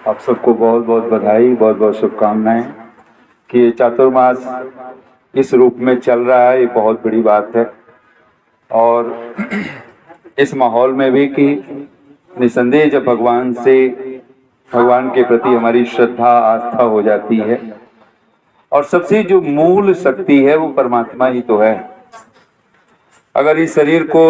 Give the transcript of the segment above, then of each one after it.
आप सबको बहुत बहुत बधाई, बहुत बहुत शुभकामनाएं कि ये चातुर्मास इस रूप में चल रहा है। ये बहुत बड़ी बात है। और इस माहौल में भी कि निसंदेह जब भगवान के प्रति हमारी श्रद्धा आस्था हो जाती है, और सबसे जो मूल शक्ति है वो परमात्मा ही तो है। अगर इस शरीर को,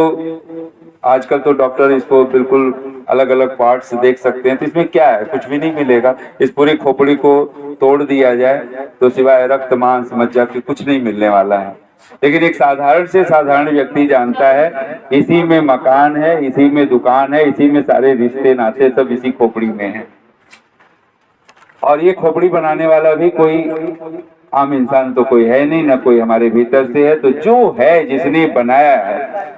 आजकल तो डॉक्टर इसको बिल्कुल अलग अलग पार्ट्स देख सकते हैं, तो इसमें क्या है? कुछ भी नहीं मिलेगा। इस पूरी खोपड़ी को तोड़ दिया जाए तो सिवाय रक्त मांस मज्जा के कुछ नहीं मिलने वाला है। लेकिन एक साधारण से साधारण व्यक्ति जानता है इसी में मकान है, इसी में दुकान है, इसी में सारे रिश्ते नाते सब इसी खोपड़ी में है। और ये खोपड़ी बनाने वाला भी कोई आम इंसान तो कोई है नहीं, ना कोई हमारे भीतर से है। तो जो है, जिसने बनाया है,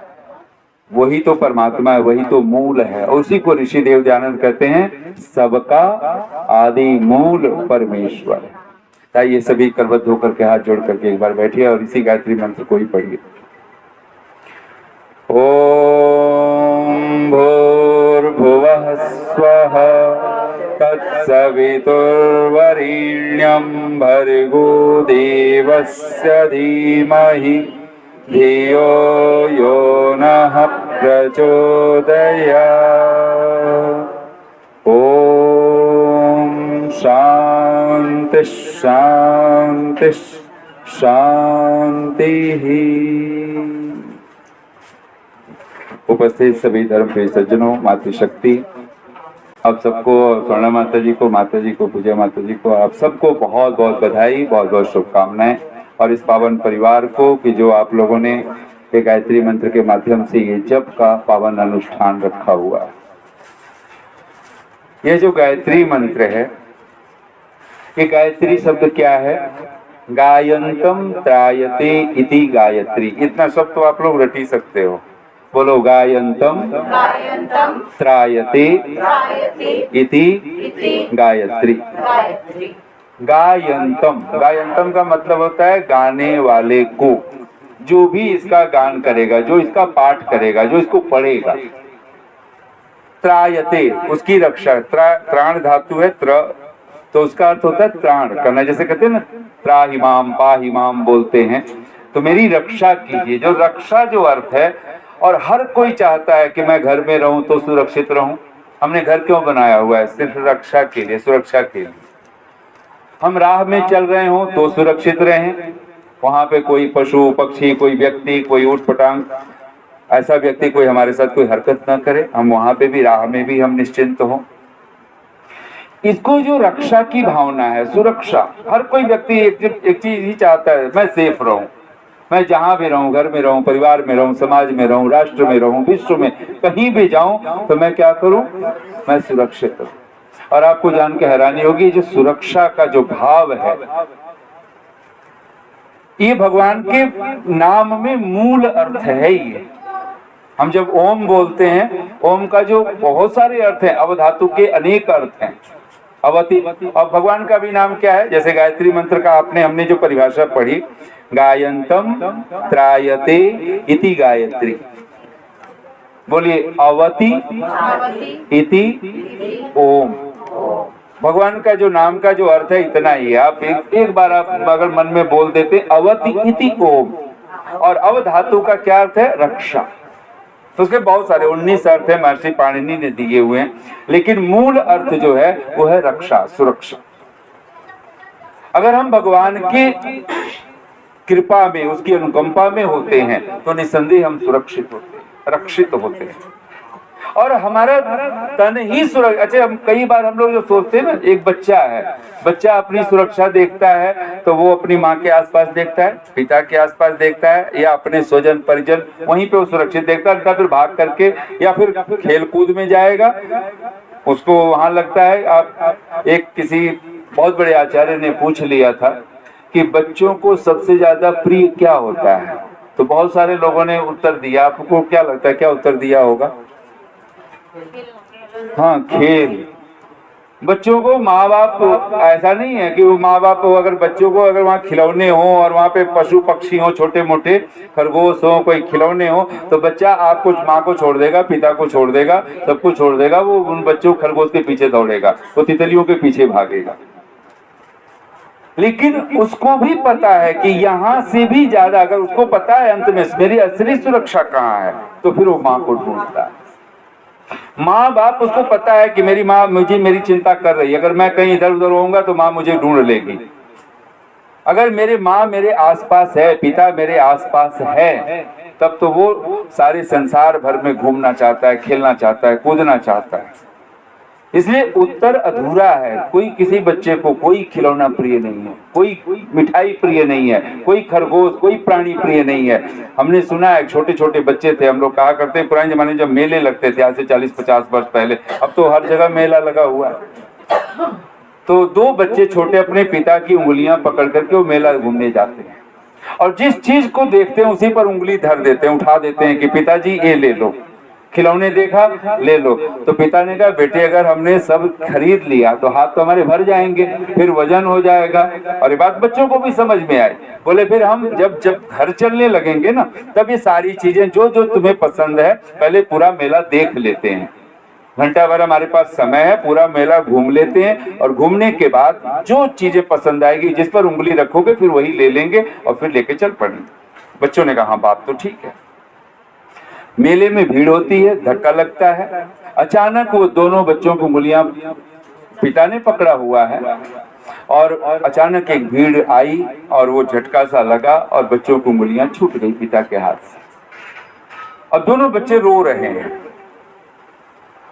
वही तो परमात्मा है, वही तो मूल है। उसी को ऋषि देव दयानंद कहते हैं सबका आदि मूल परमेश्वर। ताकि ये सभी करबद्ध होकर के हाथ जोड़ करके एक बार बैठिए और इसी गायत्री मंत्र को ही पढ़िए। ओम भूर्भुवः स्वः तत्सवितुर्वरेण्यं भर्गो देवस्य धीमहि धियो यो नः प्रचोदयात्। ओम शांति शांति शांति। उपस्थित सभी धर्म प्रिय सज्जनों, मातृशक्ति, आप सबको, स्वर्णा माता जी को, पूजा माता जी को, आप सबको बहुत बहुत बधाई, बहुत बहुत शुभकामनाएं। और इस पावन परिवार को कि जो आप लोगों ने एक गायत्री मंत्र के माध्यम से ये जप का पावन अनुष्ठान रखा हुआ है। ये जो गायत्री मंत्र है, ये गायत्री शब्द क्या है? गायंतम त्रायते इति गायत्री। इतना शब्द तो आप लोग रट ही सकते हो। बोलो गायंतम त्रायते इति गायत्री। गायंतम का मतलब होता है गाने वाले को, जो भी इसका गान करेगा, जो इसका पाठ करेगा, जो इसको पढ़ेगा। त्रायते, उसकी रक्षा। त्राण धातु है त्र, तो उसका अर्थ होता है त्राण करना। जैसे कहते हैं ना त्राहिमाम पाहिमाम बोलते हैं, तो मेरी रक्षा कीजिए। जो रक्षा जो अर्थ है, और हर कोई चाहता है कि मैं घर में रहूं तो सुरक्षित रहूं। हमने घर क्यों बनाया हुआ है? सिर्फ रक्षा के लिए, सुरक्षा के लिए। हम राह में चल रहे हों तो सुरक्षित रहें, वहां पे कोई पशु पक्षी, कोई व्यक्ति, कोई ऊट पटांग, ऐसा व्यक्ति कोई हमारे साथ कोई हरकत ना करे। हम वहां पे भी, राह में भी हम निश्चिंत हों। इसको जो रक्षा की भावना है, सुरक्षा, हर कोई व्यक्ति एक चीज ही चाहता है, मैं सेफ रहूं। मैं जहां भी रहूं, घर में रहूं, परिवार में रहूं, समाज में रहूं, राष्ट्र में रहूं, विश्व में कहीं भी जाऊं, तो मैं क्या करूं? मैं सुरक्षित हूं। और आपको जान के हैरानी होगी, जो सुरक्षा का जो भाव है, ये भगवान के नाम में मूल अर्थ है। ये हम जब ओम बोलते हैं, ओम का जो बहुत सारे अर्थ हैं, अवधातु के अनेक अर्थ हैं। अवति, और भगवान का भी नाम क्या है? जैसे गायत्री मंत्र का हमने जो परिभाषा पढ़ी, गायंतम त्रायते इति गायत्री। बोलिए अवति इति ओम। भगवान का जो नाम का जो अर्थ है इतना ही है। आप एक बार आप अगर मन में बोल देते अवति इति ओम, और अव धातु का क्या अर्थ है? रक्षा। तो उसके बहुत सारे 19 अर्थ है, महर्षि पाणिनि ने दिए हुए हैं, लेकिन मूल अर्थ जो है वो है रक्षा, सुरक्षा। अगर हम भगवान की कृपा में, उसकी अनुकंपा में होते हैं तो निसंदेह हम सुरक्षित होते हैं, रक्षित होते हैं, और हमारा तन ही सुरक्षित। अच्छा, हम कई बार हम लोग जो सोचते हैं ना, एक बच्चा है, बच्चा अपनी सुरक्षा देखता है तो वो अपनी माँ के आसपास देखता है, पिता के आसपास देखता है, या अपने स्वजन परिजन, वहीं पे वो सुरक्षित देखता है। फिर भाग करके या फिर खेल कूद में जाएगा, उसको वहां लगता है। आप एक किसी बहुत बड़े आचार्य ने पूछ लिया था कि बच्चों को सबसे ज्यादा प्रिय क्या होता है, तो बहुत सारे लोगों ने उत्तर दिया। आपको क्या लगता है, क्या उत्तर दिया होगा? हाँ, खेल। बच्चों को माँ बाप ऐसा नहीं है कि वो माँ बाप अगर बच्चों को अगर वहाँ खिलौने हो और वहाँ पे पशु पक्षी हो, छोटे मोटे खरगोश हो, कोई खिलौने हो, तो बच्चा आपको माँ को छोड़ देगा, पिता को छोड़ देगा, सबको छोड़ देगा, वो उन बच्चों खरगोश के पीछे दौड़ेगा, वो तितलियों के पीछे भागेगा। लेकिन उसको भी पता है कि यहाँ से भी ज्यादा, अगर उसको पता है अंत में मेरी असली सुरक्षा कहाँ है, तो फिर वो माँ को ढूंढता है। माँ बाप उसको पता है कि मेरी माँ मुझे मेरी चिंता कर रही है, अगर मैं कहीं इधर उधर होऊंगा तो माँ मुझे ढूंढ लेगी। अगर मेरी माँ मेरे आसपास है, पिता मेरे आसपास है, तब तो वो सारे संसार भर में घूमना चाहता है, खेलना चाहता है, कूदना चाहता है। इसलिए उत्तर अधूरा है। कोई किसी बच्चे को कोई खिलौना प्रिय नहीं है, कोई मिठाई प्रिय नहीं है, कोई खरगोश, कोई प्राणी प्रिय नहीं है। हमने सुना है, छोटे छोटे बच्चे थे, हम लोग कहा करते हैं पुराने जमाने जब मेले लगते थे आज से 40-50 वर्ष पहले, अब तो हर जगह मेला लगा हुआ है, तो दो बच्चे छोटे अपने पिता की उंगलियां पकड़ करके वो मेला घूमने जाते हैं और जिस चीज को देखते हैं उसी पर उंगली धर देते हैं, उठा देते हैं कि पिताजी ये ले लो, खिलौने देखा ले लो। तो पिता ने कहा बेटे अगर हमने सब खरीद लिया तो हाथ तो हमारे भर जाएंगे, फिर वजन हो जाएगा। और ये बात बच्चों को भी समझ में आई। बोले फिर हम जब घर चलने लगेंगे ना, तब ये सारी चीजें जो जो तुम्हें पसंद है पहले पूरा मेला देख लेते हैं, घंटा भर हमारे पास समय है, पूरा मेला घूम लेते हैं और घूमने के बाद जो चीजें पसंद आएगी, जिस पर उंगली रखोगे फिर वही ले लेंगे और फिर लेके चल पड़ेंगे। बच्चों ने कहा हाँ बात तो ठीक है। मेले में भीड़ होती है, धक्का लगता है, अचानक वो दोनों बच्चों को उंगलियां पिता ने पकड़ा हुआ है और अचानक एक भीड़ आई और वो झटका सा लगा और बच्चों को उंगलियां छूट गई पिता के हाथ से। अब दोनों बच्चे रो रहे हैं,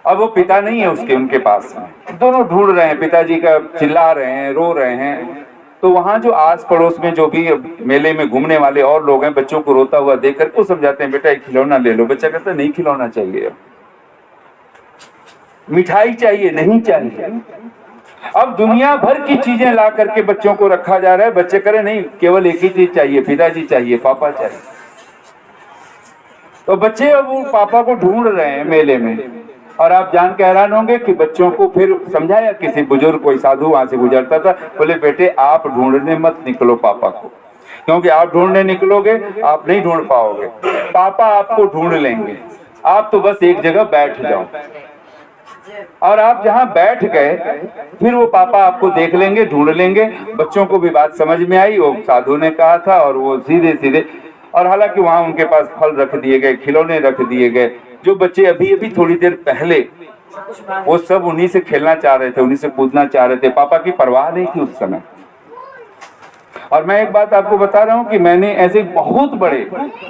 अब वो पिता नहीं है उसके उनके पास में, दोनों ढूंढ रहे हैं, पिताजी का चिल्ला रहे हैं, रो रहे हैं। तो वहां जो आस पड़ोस में जो भी मेले में घूमने वाले और लोग हैं, बच्चों को रोता हुआ देख कर को समझाते हैं बेटा एक खिलौना ले लो। बच्चा कहता है नहीं खिलौना चाहिए, मिठाई चाहिए, नहीं चाहिए। अब दुनिया भर की चीजें ला करके बच्चों को रखा जा रहा है, बच्चे करें नहीं केवल एक ही चीज चाहिए, पिताजी चाहिए, पापा चाहिए। तो बच्चे अब वो पापा को ढूंढ रहे हैं मेले में। और आप जान के हैरान होंगे कि बच्चों को फिर समझाया, किसी बुजुर्ग कोई साधु वहां से गुजरता था, बोले बेटे आप ढूंढने मत निकलो पापा को, क्योंकि आप ढूंढने निकलोगे आप नहीं ढूंढ पाओगे, पापा आपको ढूंढ लेंगे। आप तो बस एक जगह बैठ जाओ। और आप जहां बैठ गए फिर वो पापा आपको देख लेंगे, ढूंढ लेंगे। बच्चों को भी बात समझ में आई, वो साधु ने कहा था और वो सीधे सीधे। और हालांकि वहां उनके पास फल रख दिए गए, खिलौने रख दिए गए। जो बच्चे अभी अभी थोड़ी देर पहले वो सब उन्हीं से खेलना चाह रहे थे, उन्हीं से कूदना चाह रहे थे, पापा की परवाह नहीं थी उस समय। और मैं एक बात आपको बता रहा हूं कि मैंने ऐसे बहुत बड़े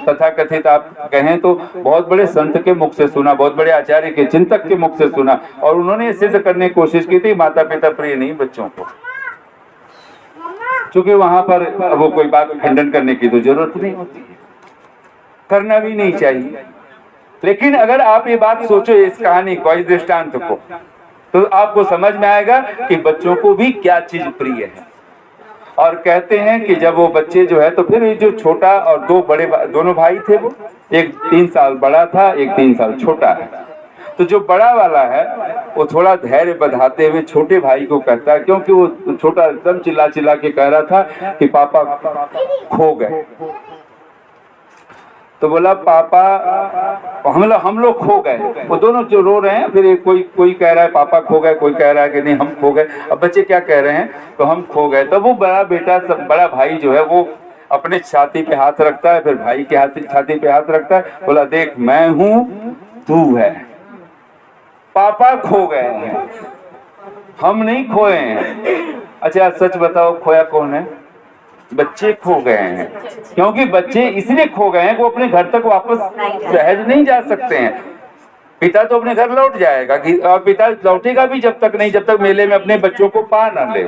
तथाकथित आप कहें तो बहुत बड़े संत के मुख से सुना, बहुत बड़े आचार्य के चिंतक के मुख से सुना, और उन्होंने सिद्ध करने की कोशिश की थी माता पिता प्रिय नहीं बच्चों को। क्योंकि वहां पर वो कोई बात खंडन करने की तो जरूरत नहीं होती, करना भी नहीं चाहिए। लेकिन अगर आप ये बात सोचो इस कहानी को, इस दृष्टांत को, तो आपको समझ में आएगा कि बच्चों को भी क्या चीज प्रिय है। और कहते हैं कि जब वो बच्चे जो है, तो फिर ये जो छोटा और दोनों भाई थे, वो एक 3 साल बड़ा था, एक 3 साल छोटा है। तो जो बड़ा वाला है वो थोड़ा धैर्य बधाते हुए छोटे भाई को कहता है, क्योंकि वो छोटा एकदम चिल्ला चिल्ला के कह रहा था कि पापा खो गए। तो बोला पापा हम लोग खो गए। वो दोनों जो रो रहे हैं, फिर कोई कह रहा है पापा खो गए, कोई कह रहा है कि नहीं हम खो गए। अब बच्चे क्या कह रहे हैं, तो हम खो गए। तब वो बड़ा भाई जो है वो अपने छाती पे हाथ रखता है, फिर भाई के छाती पे हाथ रखता है, बोला देख मैं हूं तू है, पापा खो गए हैं, हम नहीं खोए हैं। अच्छा सच बताओ खोया कौन है? बच्चे खो गए हैं। क्योंकि बच्चे इसलिए खो गए हैं कि वो अपने घर तक वापस सहज नहीं जा सकते हैं। पिता तो अपने घर लौट जाएगा, और पिता लौटेगा भी जब तक मेले में अपने बच्चों को पा ना ले।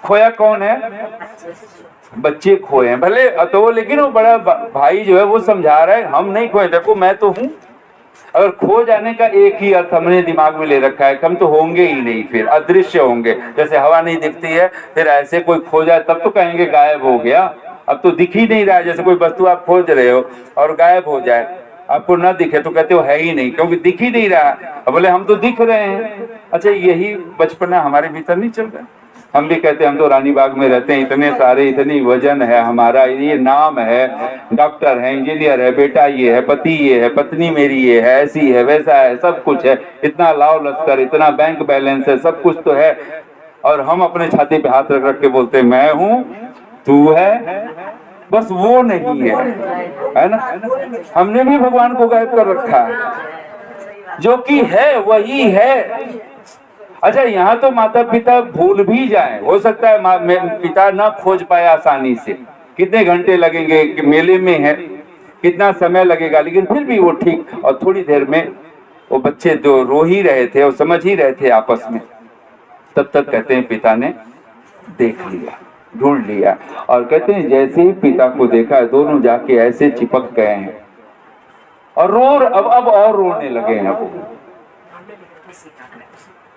खोया कौन है? बच्चे खोए हैं। भले तो लेकिन वो बड़ा भाई जो है वो समझा रहा है हम नहीं खोए, देखो मैं तो हूँ। अगर खो जाने का एक ही अर्थ हमने दिमाग में ले रखा है कि हम तो होंगे ही नहीं, फिर अदृश्य होंगे। जैसे हवा नहीं दिखती है, फिर ऐसे कोई खो जाए तब तो कहेंगे गायब हो गया। अब तो दिख ही नहीं रहा है, जैसे कोई वस्तु आप खोज रहे हो और गायब हो जाए, आपको ना दिखे तो कहते हो है ही नहीं, क्योंकि दिख ही नहीं रहा। अब बोले हम तो दिख रहे हैं। अच्छा, यही बचपना हमारे भीतर नहीं चल रहा? हम भी कहते हैं हम तो रानी बाग में रहते हैं, इतने सारे, इतनी वजन है हमारा, ये नाम है, डॉक्टर है, इंजीनियर है, बेटा ये है, पति ये है, पत्नी मेरी ये है, ऐसी है, वैसा है, सब कुछ है, इतना लाव लश्कर, इतना बैंक बैलेंस है, सब कुछ तो है। और हम अपने छाती पे हाथ रख रख के बोलते हैं मैं हूँ, तू है, बस वो नहीं है ना? हमने भी भगवान को गायब कर रखा है। जो कि है वही है। अच्छा, यहाँ तो माता पिता भूल भी जाएं, हो सकता है पिता ना खोज पाए आसानी से, कितने घंटे लगेंगे कि मेले में है, कितना समय लगेगा, लेकिन फिर भी वो ठीक। और थोड़ी देर में वो बच्चे जो रो ही रहे थे और समझ ही रहे थे आपस में, तब तक कहते हैं पिता ने देख लिया, ढूंढ लिया। और कहते हैं जैसे ही पिता को देखा, दोनों जाके ऐसे चिपक गए हैं और अब और रोने लगे हैं।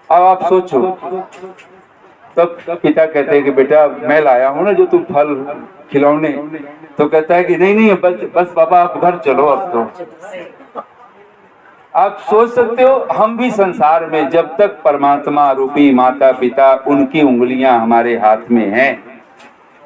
अब आप सोचो, तब पिता कहते हैं कि बेटा मैं लाया हूं ना जो तू फल खिलौने, तो कहता है कि नहीं बस पापा आप घर चलो अब तो। आप सोच सकते हो, हम भी संसार में जब तक परमात्मा रूपी माता पिता, उनकी उंगलियां हमारे हाथ में हैं,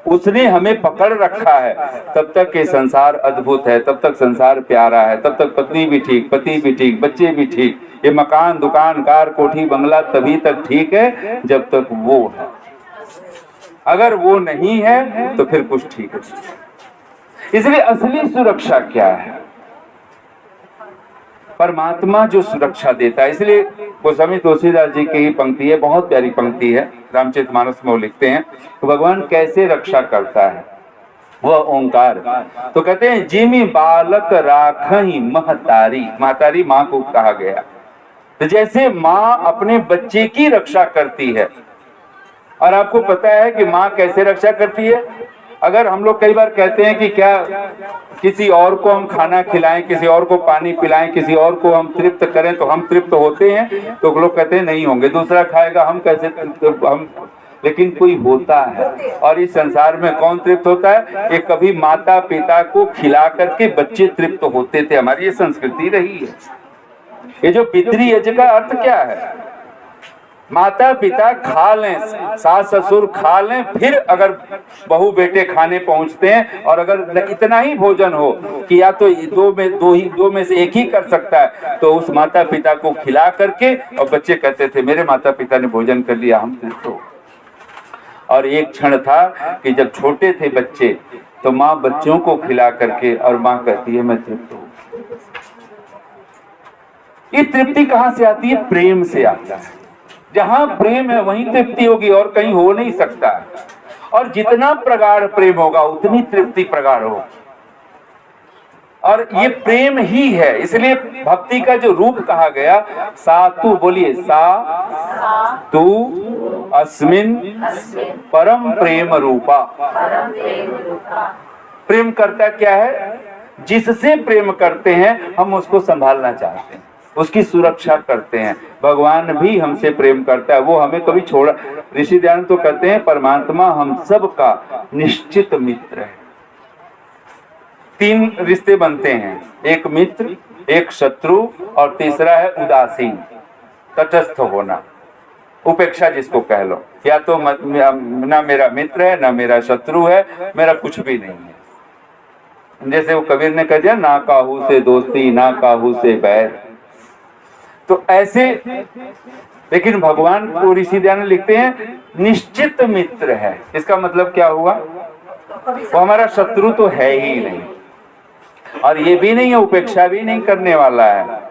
उसने हमें पकड़ रखा है, तब तक ये संसार अद्भुत है, तब तक संसार प्यारा है, तब तक पत्नी भी ठीक, पति भी ठीक, बच्चे भी ठीक, ये मकान दुकान कार कोठी बंगला तभी तक ठीक है जब तक वो है। अगर वो नहीं है तो फिर कुछ ठीक है। इसलिए असली सुरक्षा क्या है? परमात्मा जो सुरक्षा देता है। इसलिए गोस्वामी तुलसीदास जी की ही पंक्ति है, बहुत प्यारी पंक्ति है, रामचरितमानस में वो लिखते हैं तो भगवान कैसे रक्षा करता है, वह ओंकार। तो कहते हैं जिमि बालक राखहि महतारी, महतारी माँ को कहा गया। तो जैसे माँ अपने बच्चे की रक्षा करती है, और आपको पता है कि माँ कैसे रक्षा करती है? अगर हम लोग कई बार कहते हैं कि क्या किसी और को हम खाना खिलाएं, किसी और को पानी पिलाएं, किसी और को हम तृप्त करें तो हम तृप्त होते हैं, तो लोग कहते हैं नहीं होंगे, दूसरा खाएगा हम कैसे हम। लेकिन कोई होता है, और इस संसार में कौन तृप्त होता है? ये कभी माता पिता को खिला करके बच्चे तृप्त होते थे, हमारी ये संस्कृति रही है। ये जो पितृ यज्ञ का अर्थ क्या है? माता पिता खा लें, सास ससुर खा लें, फिर अगर बहू बेटे खाने पहुंचते हैं, और अगर इतना ही भोजन हो कि या तो दो में से एक ही कर सकता है, तो उस माता पिता को खिला करके, और बच्चे कहते थे मेरे माता पिता ने भोजन कर लिया, हम तृप्त हो। और एक क्षण था कि जब छोटे थे बच्चे तो माँ बच्चों को खिला करके, और माँ कहती है मैं तृप्त हूँ। ये तृप्ति कहाँ से आती है? प्रेम से आता है। जहां प्रेम है वहीं तृप्ति होगी, और कहीं हो नहीं सकता। और जितना प्रगाढ़ प्रेम होगा उतनी तृप्ति प्रगाढ़ होगी, और ये प्रेम ही है। इसलिए भक्ति का जो रूप कहा गया, सा तू, बोलिए सा तू अस्मिन परम प्रेम रूपा। प्रेम करता क्या है? जिससे प्रेम करते हैं हम उसको संभालना चाहते हैं, उसकी सुरक्षा करते हैं। भगवान भी हमसे प्रेम करता है, वो हमें कभी छोड़ा। ऋषि दयानंद तो कहते हैं परमात्मा हम सब का निश्चित मित्र है। 3 रिश्ते बनते हैं, एक मित्र, एक शत्रु, और तीसरा है उदासीन, तटस्थ होना, उपेक्षा जिसको कह लो। या तो ना मेरा मित्र है, ना मेरा शत्रु है, मेरा कुछ भी नहीं है। जैसे वो कबीर ने कह दिया, ना काहू से दोस्ती, ना काहू से बैर। तो ऐसे, लेकिन भगवान को ऋषि दयानंद लिखते हैं निश्चित मित्र है। इसका मतलब क्या हुआ? वो हमारा शत्रु तो है ही नहीं, और ये भी नहीं है, उपेक्षा भी नहीं करने वाला है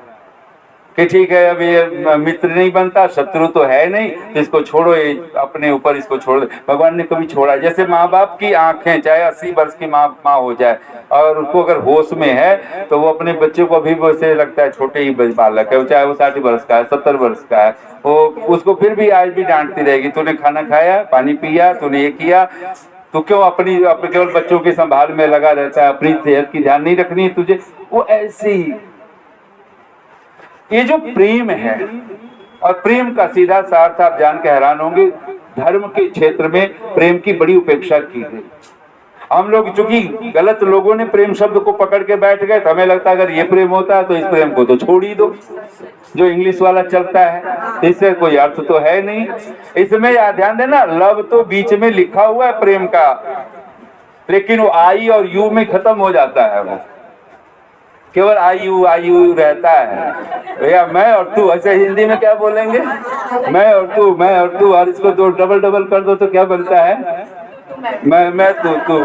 कि ठीक है अब ये मित्र नहीं बनता, शत्रु तो है नहीं, तो इसको छोड़ो, ये अपने ऊपर इसको छोड़ दे। भगवान ने कभी छोड़ा? जैसे माँ बाप की आंखें, चाहे 80 वर्ष की माँ हो जाए, और उसको अगर होश में है तो वो अपने बच्चे को अभी वैसे लगता है छोटे ही बालक है, चाहे वो 60 वर्ष का है, 70 वर्ष का है, वो उसको फिर भी आज भी डांटती रहेगी, तूने खाना खाया, पानी पिया, तूने ये किया, तो क्यों अपनी केवल बच्चों की संभाल में लगा रहता है, अपनी सेहत की ध्यान नहीं रखनी है तुझे? वो ऐसे ही, ये जो प्रेम है, और प्रेम का सीधा सा अर्थ आप जान के हैरान होंगे, धर्म के क्षेत्र में प्रेम की बड़ी उपेक्षा की गई। हम लोग चूंकि गलत लोगों ने प्रेम शब्द को पकड़ के बैठ गए, तो हमें लगता है अगर ये प्रेम होता है तो इस प्रेम को तो छोड़ ही दो, जो इंग्लिश वाला चलता है, इससे कोई अर्थ तो है नहीं। इसमें याद ध्यान देना, लव तो बीच में लिखा हुआ है प्रेम का, लेकिन वो आई और यू में खत्म हो जाता है, वो केवल आई यू रहता है। भैया मैं और तू, ऐसे हिंदी में क्या बोलेंगे, मैं और तू, और इसको दो डबल कर दो तो क्या बनता है, मैं तू।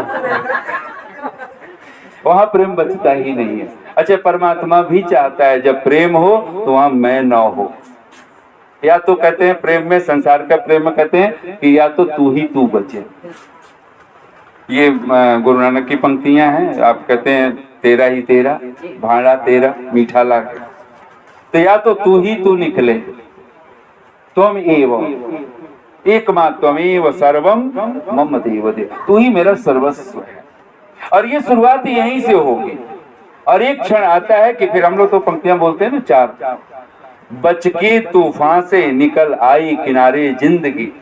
वहां प्रेम बचता ही नहीं है। अच्छा, परमात्मा भी चाहता है जब प्रेम हो तो वहां मैं न हो। या तो कहते हैं प्रेम में, संसार का प्रेम में कहते हैं कि या तो तू ही तू बचे। ये गुरु नानक की पंक्तियां हैं। आप कहते हैं तेरा ही तेरा, भाड़ा तेरा, मीठा लागे। तो या तो तू ही तू निकले, त्वम एव एकमात्र त्वमेव सर्वम मम देव देव, तू ही मेरा सर्वस्व है। और ये शुरुआत यहीं से होगी। और एक क्षण आता है कि फिर हम लोग तो पंक्तियां बोलते हैं ना, चार, बच के तूफान से निकल आई किनारे जिंदगी,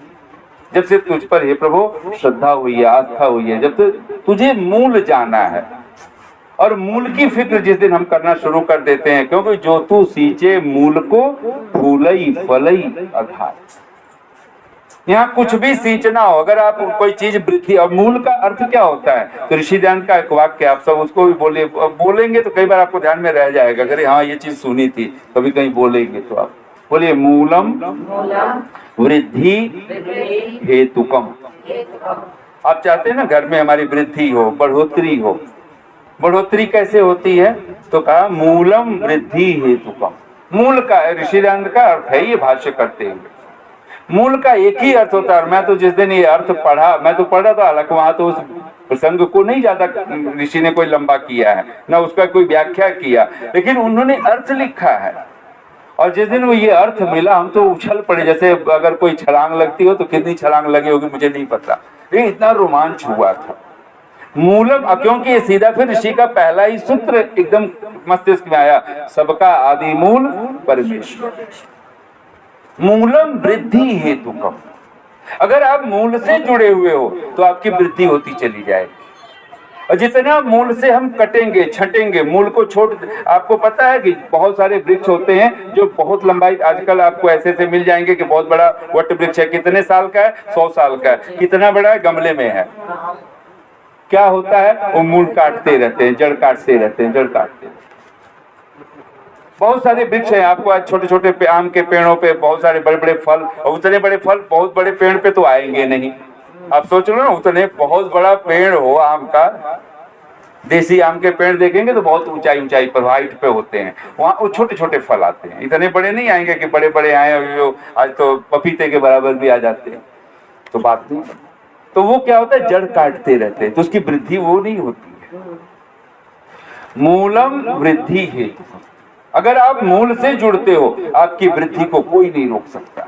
जब से तुझ पर हे प्रभु श्रद्धा हुई है, आस्था हुई है, जब से तुझे मूल जाना है। और मूल की फिक्र जिस दिन हम करना शुरू कर देते हैं, क्योंकि जो तू सींचे मूल को फूलई फलई अघाय। यहाँ कुछ भी सींचना हो, अगर आप कोई चीज वृद्धि, और मूल का अर्थ क्या होता है, तो ऋषि ध्यान का एक वाक्य, आप सब उसको भी बोलेंगे तो कई बार आपको ध्यान में रह जाएगा, अगर हाँ ये चीज सुनी थी, कभी कहीं बोलेंगे तो आप बोलिए, मूलम वृद्धि हेतुकम। आप चाहते हैं ना घर में हमारी वृद्धि हो, बढ़ोतरी हो। बढ़ोतरी कैसे होती है, तो कहा मूलम वृद्धि हेतुकम। मूल का ऋषिदान का अर्थ है ये भाष्य करते हुए, मूल का एक ही अर्थ होता है। और मैं तो जिस दिन ये अर्थ पढ़ा, मैं तो पढ़ा था, हालांकि वहां तो उस प्रसंग को नहीं ज्यादा ऋषि ने कोई लंबा किया है, ना उसका कोई व्याख्या किया, लेकिन उन्होंने अर्थ लिखा है। और जिस दिन वो ये अर्थ मिला, हम तो उछल पड़े, जैसे अगर कोई छलांग लगती हो तो कितनी छलांग लगी होगी मुझे नहीं पता, लेकिन इतना रोमांच हुआ था। मूलम, क्योंकि ये सीधा फिर ऋषि का पहला ही सूत्र एकदम मस्तिष्क में आया, सबका आदि मूल परमेश्वर। मूलम वृद्धि हेतुकम। अगर आप मूल से जुड़े हुए हो तो आपकी वृद्धि होती चली जाएगी। और जितना मूल से हम कटेंगे, छटेंगे, मूल को छोड़, आपको पता है कि बहुत सारे वृक्ष होते हैं जो बहुत लंबाई, आजकल आपको ऐसे से मिल जाएंगे कि बहुत बड़ा वट वृक्ष है, कितने साल का है, 100 साल का है, कितना बड़ा है, गमले में है। क्या होता है, वो मूल काटते रहते हैं, जड़ काटते रहते हैं, जड़ काटते रहते हैं। बहुत सारे वृक्ष हैं, आपको आज छोटे छोटे आम के पेड़ों पे बहुत सारे बड़े बड़े फल, और उतने बड़े फल बहुत बड़े पेड़ पे तो आएंगे नहीं। आप सोच लो ना, उतने बहुत बड़ा पेड़ हो आम का, देसी आम के पेड़ देखेंगे तो बहुत ऊंचाई पर हाइट पे होते हैं, वहाँ वो छोटे छोटे फल आते हैं, इतने बड़े नहीं आएंगे कि बड़े बड़े आए, जो आज तो पपीते के बराबर भी आ जाते हैं, तो बात नहीं। तो वो क्या होता है, जड़ काटते रहते हैं, तो उसकी वृद्धि वो नहीं होती है। मूलम वृद्धि हेतु, अगर आप मूल से जुड़ते हो आपकी वृद्धि को कोई नहीं रोक सकता।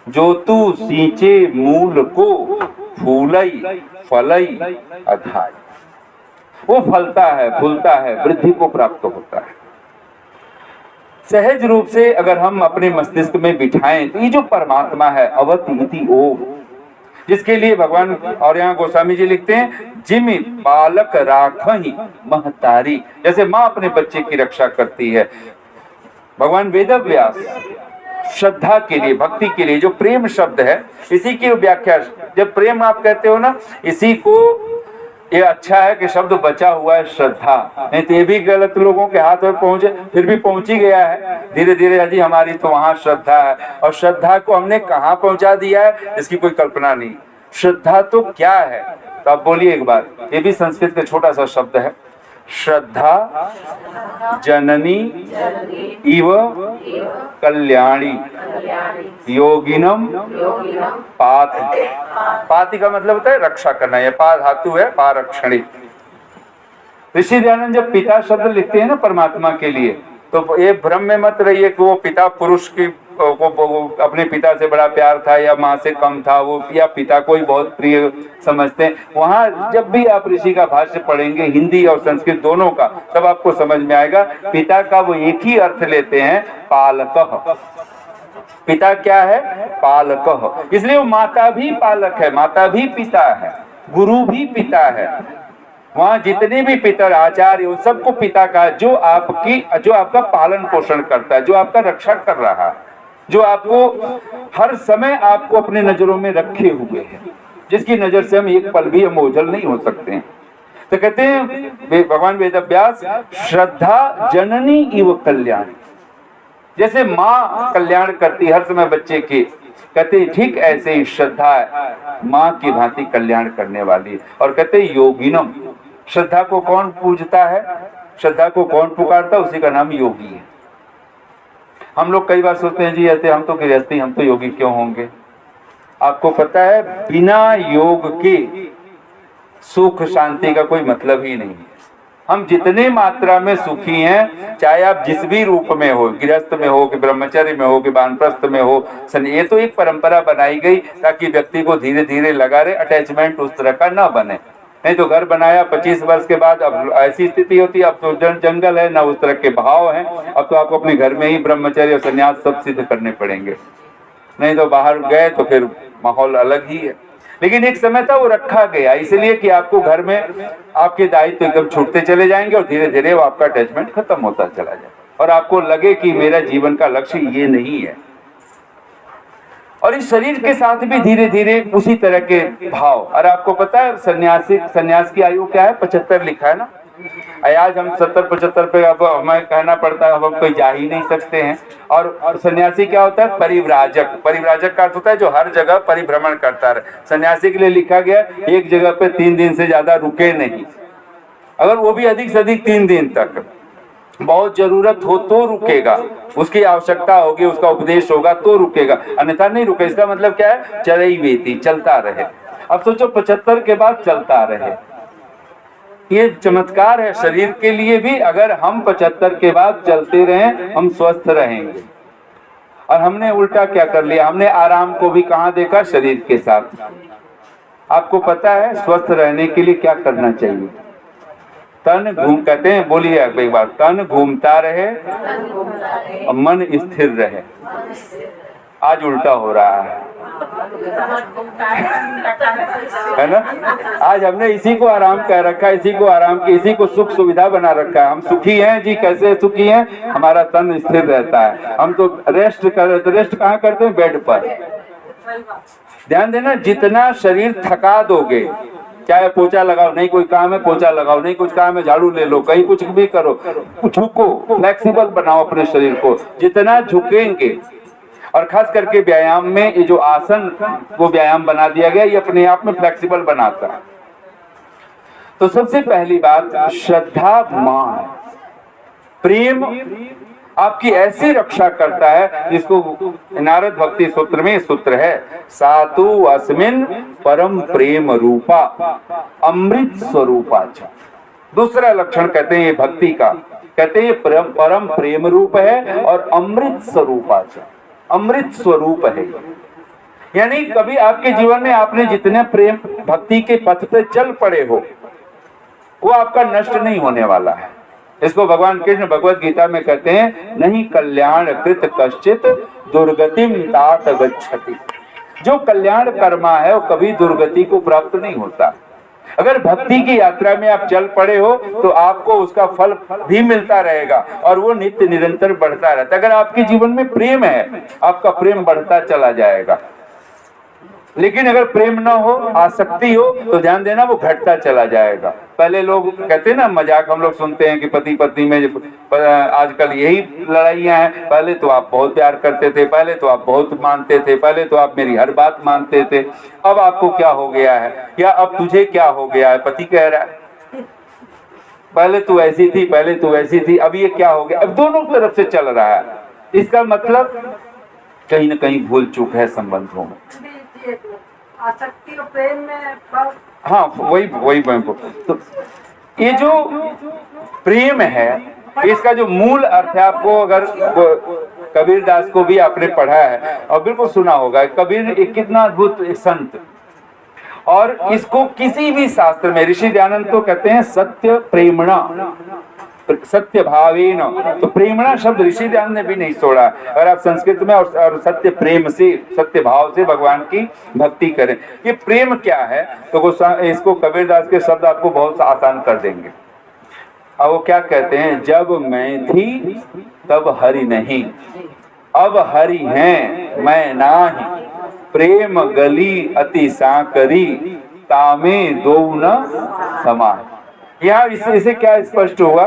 जो तू सींचे मूल को फूलई फलई अघाय, वो फलता है, फूलता है, वृद्धि को प्राप्त होता है। सहज रूप से अगर हम अपने मस्तिष्क में बिठाएं तो ये जो परमात्मा है, अवति इति ओम, जिसके लिए भगवान, और यहाँ गोस्वामी जी लिखते हैं, जिम बालक राखहि महतारी, जैसे माँ अपने बच्चे की रक्षा करती है, भगवान वेदव्यास श्रद्धा के लिए, भक्ति के लिए, जो प्रेम शब्द है इसी की व्याख्या, जब प्रेम आप कहते हो ना, इसी को, ये अच्छा है कि शब्द बचा हुआ है श्रद्धा, नहीं तो ये भी गलत लोगों के हाथ में पहुंचे, फिर भी पहुंच ही गया है धीरे धीरे। अजी हमारी तो वहां श्रद्धा है, और श्रद्धा को हमने कहाँ पहुंचा दिया है इसकी कोई कल्पना नहीं। श्रद्धा तो क्या है, तो आप बोलिए एक बार, ये भी संस्कृत का छोटा सा शब्द है, श्रद्धा जननी इव कल्याणी योगिनम पाति। पाति का मतलब होता है रक्षा करना, ये पा धातु है, पारक्षणी। ऋषि दयानंद जब पिता शब्द लिखते हैं ना परमात्मा के लिए, तो ये भ्रम में मत रहिए कि वो पिता पुरुष की को अपने पिता से बड़ा प्यार था या माँ से कम था, वो या पिता को ही बहुत प्रिय समझते हैं। वहाँ जब भी आप ऋषि का भाष्य पढ़ेंगे, हिंदी और संस्कृत दोनों का, तब आपको समझ में आएगा पिता का वो एक ही अर्थ लेते हैं, पालकः। पिता क्या है, पालकः, इसलिए वो माता भी पालक है, माता भी पिता है। गुरु भी पिता है, वहां जितने भी पितर आचार्य उन सबको पिता का, जो आपका पालन पोषण करता है, जो आपका रक्षा कर रहा है, जो आपको हर समय आपको अपने नजरों में रखे हुए है, जिसकी नजर से हम एक पल भी हम ओझल नहीं हो सकते हैं। तो कहते हैं भगवान वेदव्यास, श्रद्धा जननी इव कल्याण, जैसे माँ कल्याण करती हर समय बच्चे के, कहते ठीक ऐसे ही श्रद्धा माँ की भांति कल्याण करने वाली। और कहते योगिनम, श्रद्धा को कौन पूजता है, श्रद्धा को कौन पुकारता है, उसी का नाम योगी है। हम लोग कई बार सोचते हैं जी ऐसे हम तो गृहस्थी, हम तो योगी क्यों होंगे। आपको पता है बिना योग के सुख शांति का कोई मतलब ही नहीं है। हम जितने मात्रा में सुखी हैं, चाहे आप जिस भी रूप में हो, गृहस्थ में हो कि ब्रह्मचर्य में हो कि वानप्रस्थ में हो, ये तो एक परंपरा बनाई गई ताकि व्यक्ति को धीरे धीरे लगा रहे, अटैचमेंट उस तरह का ना बने। नहीं तो घर बनाया 25 वर्ष के बाद अब ऐसी स्थिति होती है, अब तो जंगल है ना उस तरह के भाव हैं, अब तो आपको अपने घर में ही ब्रह्मचर्य और संन्यास सब सिद्ध करने पड़ेंगे, नहीं तो बाहर गए तो फिर माहौल अलग ही है। लेकिन एक समय था वो रखा गया इसलिए कि आपको घर में आपके दायित्व एकदम छूटते चले जाएंगे और धीरे धीरे वो आपका अटैचमेंट खत्म होता चला जाए और आपको लगे कि मेरा जीवन का लक्ष्य ये नहीं है। और इस शरीर के साथ भी धीरे धीरे उसी तरह के भाव। और आपको पता है सन्यास की आयु क्या है, 75 लिखा है ना। आज हम 70-75 पे अब हमें कहना पड़ता है, अब हम कोई जा ही नहीं सकते हैं। और सन्यासी क्या होता है, परिव्राजक। परिव्राजक का अर्थ होता है जो हर जगह परिभ्रमण करता रहे। सन्यासी के लिए लिखा गया एक जगह पे 3 दिन से ज्यादा रुके नहीं, अगर वो भी अधिक से अधिक 3 दिन तक, बहुत जरूरत हो तो रुकेगा, उसकी आवश्यकता होगी, उसका उपदेश होगा तो रुकेगा, अन्यथा नहीं रुके। इसका मतलब क्या है, चरई वेती, चलता रहे। अब सोचो 75 के बाद चलता रहे, ये चमत्कार है शरीर के लिए भी। अगर हम 75 के बाद चलते रहें हम स्वस्थ रहेंगे। और हमने उल्टा क्या कर लिया, हमने आराम को भी कहाँ देखा, शरीर के साथ। आपको पता है स्वस्थ रहने के लिए क्या करना चाहिए, तन घूम, कहते हैं बोलिए एक बार, तन घूमता रहे और मन स्थिर रहे। आज उल्टा हो रहा है ना। आज हमने इसी को आराम कह रखा है, इसी को आराम की, इसी को सुख सुविधा बना रखा है। हम सुखी हैं जी, कैसे सुखी हैं, हमारा तन स्थिर रहता है। हम तो रेस्ट कर रहे, तो रेस्ट कहाँ करते हैं, बेड पर। ध्यान देना, जितना शरीर थका दोगे, चाहे पोछा लगाओ, नहीं कोई काम है पोछा लगाओ, नहीं कुछ काम है झाड़ू ले लो, कहीं कुछ भी करो, झुको, फ्लेक्सिबल बनाओ अपने शरीर को। जितना झुकेंगे, और खास करके व्यायाम में ये जो आसन वो व्यायाम बना दिया गया, ये अपने आप में फ्लेक्सिबल बनाता है। तो सबसे पहली बात, श्रद्धा मां, प्रेम आपकी ऐसी रक्षा करता है जिसको नारद भक्ति सूत्र में सूत्र है, सातु अस्मिन परम प्रेम रूपा अमृत स्वरूपा। दूसरा लक्षण कहते हैं ये भक्ति का, कहते हैं परम प्रेम रूप है और अमृत स्वरूपा, अमृत स्वरूप है। यानी कभी आपके जीवन में आपने जितने प्रेम भक्ति के पथ पे चल पड़े हो वो आपका नष्ट नहीं होने वाला है। इसको भगवान कृष्ण भगवत गीता में कहते हैं, नहीं कल्याण कृत कश्चित दुर्गतिम तात गच्छति। जो कल्याण कर्मा है वो कभी दुर्गति को प्राप्त नहीं होता। अगर भक्ति की यात्रा में आप चल पड़े हो तो आपको उसका फल भी मिलता रहेगा और वो नित्य निरंतर बढ़ता रहता है। अगर आपके जीवन में प्रेम है, आपका प्रेम बढ़ता चला जाएगा। लेकिन अगर प्रेम ना हो, आसक्ति हो, तो ध्यान देना वो घटता चला जाएगा। पहले लोग कहते हैं ना, मजाक हम लोग सुनते हैं कि पति पत्नी में आजकल यही लड़ाइयां हैं। पहले तो आप बहुत प्यार करते थे, पहले तो आप बहुत मानते थे, पहले तो आप मेरी हर बात मानते थे, अब आपको क्या हो गया है, या अब तुझे क्या हो गया है। पति कह रहा है पहले तू ऐसी थी, पहले तू ऐसी थी, अब ये क्या हो गया। अब दोनों तरफ से चल रहा है। इसका मतलब कहीं ना कहीं भूल चूक है संबंधों में। आसक्ति और प्रेम में, हाँ वही तो ये जो प्रेम है इसका जो मूल अर्थ है, आपको अगर कबीर दास को भी आपने पढ़ा है और बिल्कुल सुना होगा, कबीर एक कितना अद्भुत संत, और इसको किसी भी शास्त्र में ऋषि दयानंद तो कहते हैं सत्य प्रेमणा, सत्य भावेन, तो प्रेमणा शब्द ऋषि ध्यान ने भी नहीं छोड़ा। अगर आप संस्कृत में और सत्य प्रेम से, सत्य भाव से भगवान की भक्ति करें। ये प्रेम क्या है, तो इसको कबीरदास के शब्द आपको बहुत आसान कर देंगे। अब वो क्या कहते हैं, जब मैं थी तब हरि नहीं, अब हरि हैं मैं नाही, प्रेम गली अति साकरी, तामे दो न समान। यहाँ इसे क्या स्पष्ट हुआ,